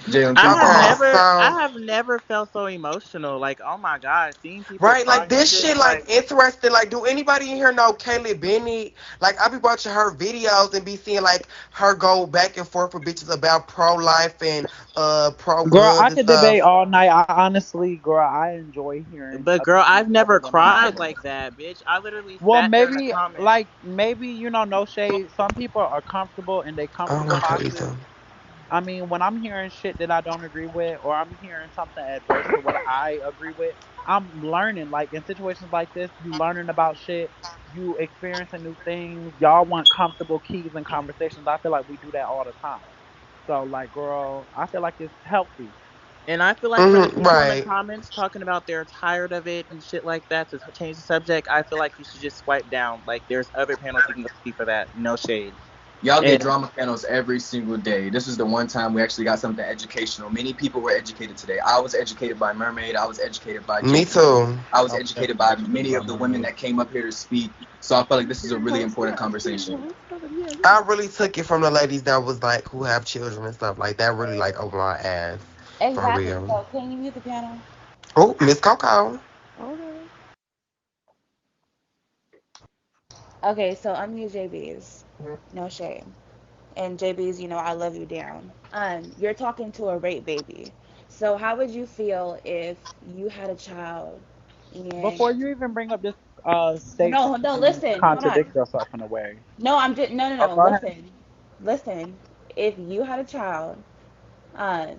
Jalen, I keep have Okay, going. never, I so have never felt so emotional. Like, oh my God, seeing people right, cry like and this shit. shit, like Like, interesting. Like, do anybody in here know Kaylee Bennett? Like, I be watching her videos and be seeing like her go back and forth with bitches about pro life and pro Girl, I guns and could debate stuff. all night. I honestly, girl, I enjoy hearing but girl, I've other never women's cried opinions. like that, bitch. I literally Well, sat there in the maybe, comments. like, maybe, no shade. Some people are comfortable in their I don't comfortable like her boxes. either. I mean, when I'm hearing shit that I don't agree with, or I'm hearing something adverse to what I agree with, I'm learning. Like, in situations like this, you learning about shit, you experiencing new things. Y'all want comfortable keys and conversations. I feel like we do that all the time. So, like, girl, I feel like it's healthy. And I feel like for the people in the Right. comments talking about they're tired of it and shit like that to change the subject, I feel like you should just swipe down. Like, there's other panels you can go see for that. No shade. Y'all get And drama panels every single day. This is the one time we actually got something educational. Many people were educated today. I was educated by Mermaid. I was educated by Me JB. too. I was I was educated definitely by educated many by of the women Mermaid. that came up here to speak. So I felt like this is a really Host important that. conversation. Host that. Yeah, yeah. I really took it from the ladies that was like who have children and stuff like that. Really like opened my ass for Exactly. real. So can you mute the panel? Oh, Miss Coco. Okay. Okay, so unmute Jaybies. No shame. And Jaybies, I love you down. You're talking to a rape baby. So how would you feel if you had a child and Before you even bring up this statement, no, no, you listen, hold on. contradict yourself in a way. No, I'm just no, no, Oh, no. go ahead. Listen, listen. If you had a child, um,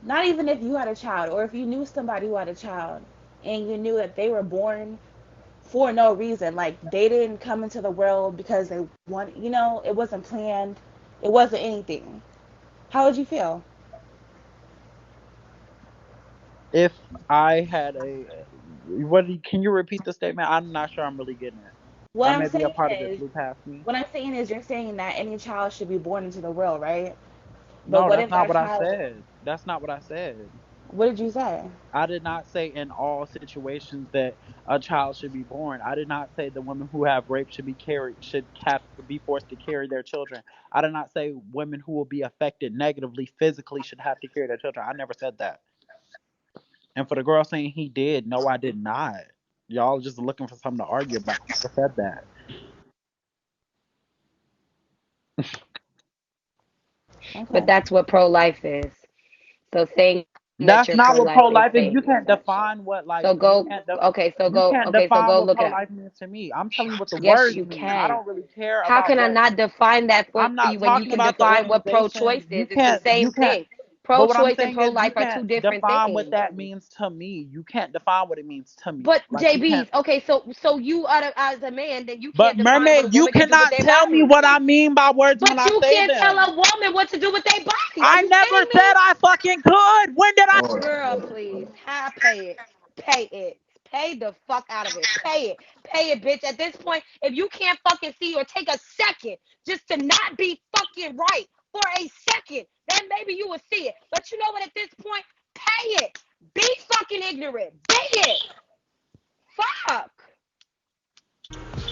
not even if you had a child, or if you knew somebody who had a child, and you knew that they were born for no reason, like they didn't come into the world because they want, it wasn't planned, it wasn't anything. How would you feel? If I had can you repeat the statement? I'm not sure I'm really getting it. What Or I'm maybe a saying part of it is, flew past me. what I'm saying is, you're saying that any child should be born into the world, right? But No, what that's if not that what I child? said. That's not what I said. What did you say? I did not say in all situations that a child should be born. I did not say the women who have rape should have to be forced to carry their children. I did not say women who will be affected negatively physically should have to carry their children. I never said that. And for the girl saying he did, no, I did not. Y'all just looking for something to argue about. I never said that. But Okay. that's what pro life is. So saying that you're pro That's life not is what pro saying life too is. You much. can't define what So like go okay, you can't so go define look what it pro up. life means to me. I'm telling you what the Yes, words you mean. I can. don't really care How about can I what not define that for I'm you not when you talking can about the define what pro choice organization. is? It's the same You can't thing. but Pro what I'm choice and saying pro is you life are two can't different define what things. that means to me. You can't define what it means to me. But Like you can't JB's okay, so you are as a man, then you but can't define what a mermaid, you woman can do with cannot their tell me body. what I mean by words when But I you say can't tell them. a woman what to do with their body. Are I you never kidding said me? I fucking could. When did I Hold on, Girl, hold on, please. hold on. Pay it. Pay it. Pay the fuck out of it. Pay it. Pay it, bitch. At this point, if you can't fucking see or take a second just to not be fucking right for a second, then maybe you will see it. But you know what? At this point, pay it. Be fucking ignorant. Be it. Fuck.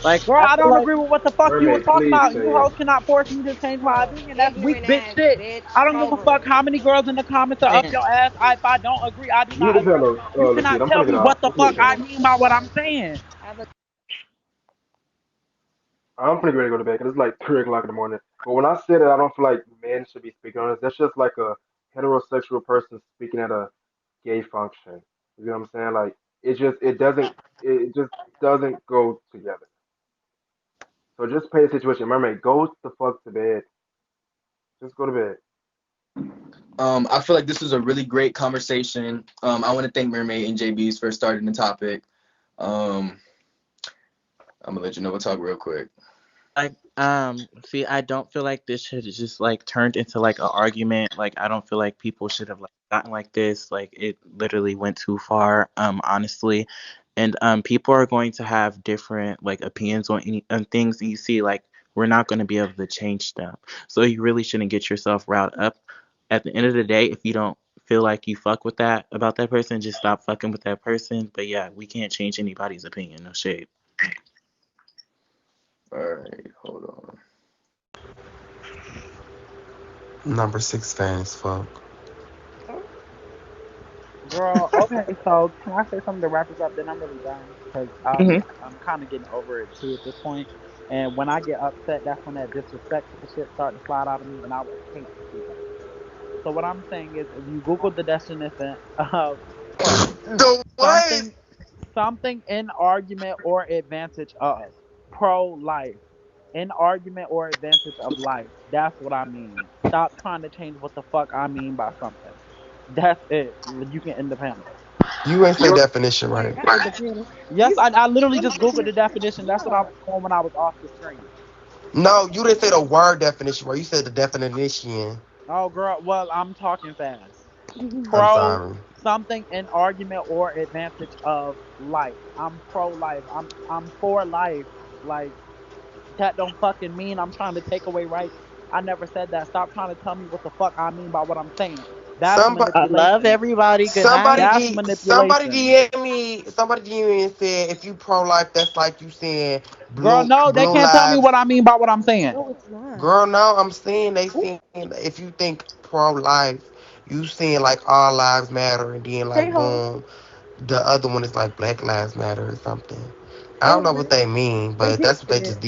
like, girl, I I feel don't like agree with what the fuck you were Mermaid, talking please about. say You it. hoes cannot force me to change my opinion. That's weak Ignorant bitch ass shit. I bitch. don't give a Over fuck it. how many girls in the comments are up man, your ass. If I don't agree, I do Mute not the agree. panel, You Lekid. cannot I'm tell gonna get me off. what the Just mute fuck the I panel. mean by what I'm saying. Have a I'm pretty ready to go to bed because it's like 3 o'clock in the morning. But when I said it, I don't feel like men should be speaking on this. That's just like a heterosexual person speaking at a gay function. You know what I'm saying? Like it just doesn't go together. So just pay the situation. Mermaid, go the fuck to bed. Just go to bed. I feel like this was a really great conversation. I want to thank Mermaid and JB's for starting the topic. Um, I'm gonna let you know. We'll talk real quick. Like, see, I don't feel like this should have just like turned into like an argument. Like, I don't feel like people should have like gotten like this. Like, it literally went too far, honestly. And people are going to have different like opinions on things, and you see, like, we're not going to be able to change them. So you really shouldn't get yourself riled up. At the end of the day, if you don't feel like you fuck with that about that person, just stop fucking with that person. But yeah, we can't change anybody's opinion. No shade. All right, hold on. Number six fan as fuck. Girl, okay, so can I say something to wrap this up? Then I'm really done because Hmm. I'm kind of getting over it too at this point. And when I get upset, that's when that disrespectful shit start to slide out of me, and I would hate to see that. So what I'm saying is, if you Google the definition of pro, The what? something something in argument or advantage of pro life, in argument or advantage of life. That's what I mean. Stop trying to change what the fuck I mean by something. That's it. You can end the panel. You ain't say You definition right, right. I end the panel. Yes, You I literally what just googled the definition? definition. That's what I Yeah. was doing when I was off the screen. No, you didn't say the word definition right. You said the definition. Oh girl, well I'm talking fast. I'm Pro sorry. something in argument or advantage of life. I'm pro life. I'm for life. Like that don't fucking mean I'm trying to take away rights. I never said that. Stop trying to tell me what the fuck I mean by what I'm saying. That's Somebody, I love manipulation. everybody. Good somebody, night. That's somebody manipulation. DM me. Somebody DM me and said if you pro life, that's like you saying Girl, no, they blue can't tell me lives. what I mean by what I'm saying. No, it's not. Girl, no, I'm saying they Ooh, saying if you think pro life, you saying like all lives matter, and then hey like ho. boom, the other one is like Black Lives Matter or something. I Oh, don't know what they mean, they but did that's what say they it. just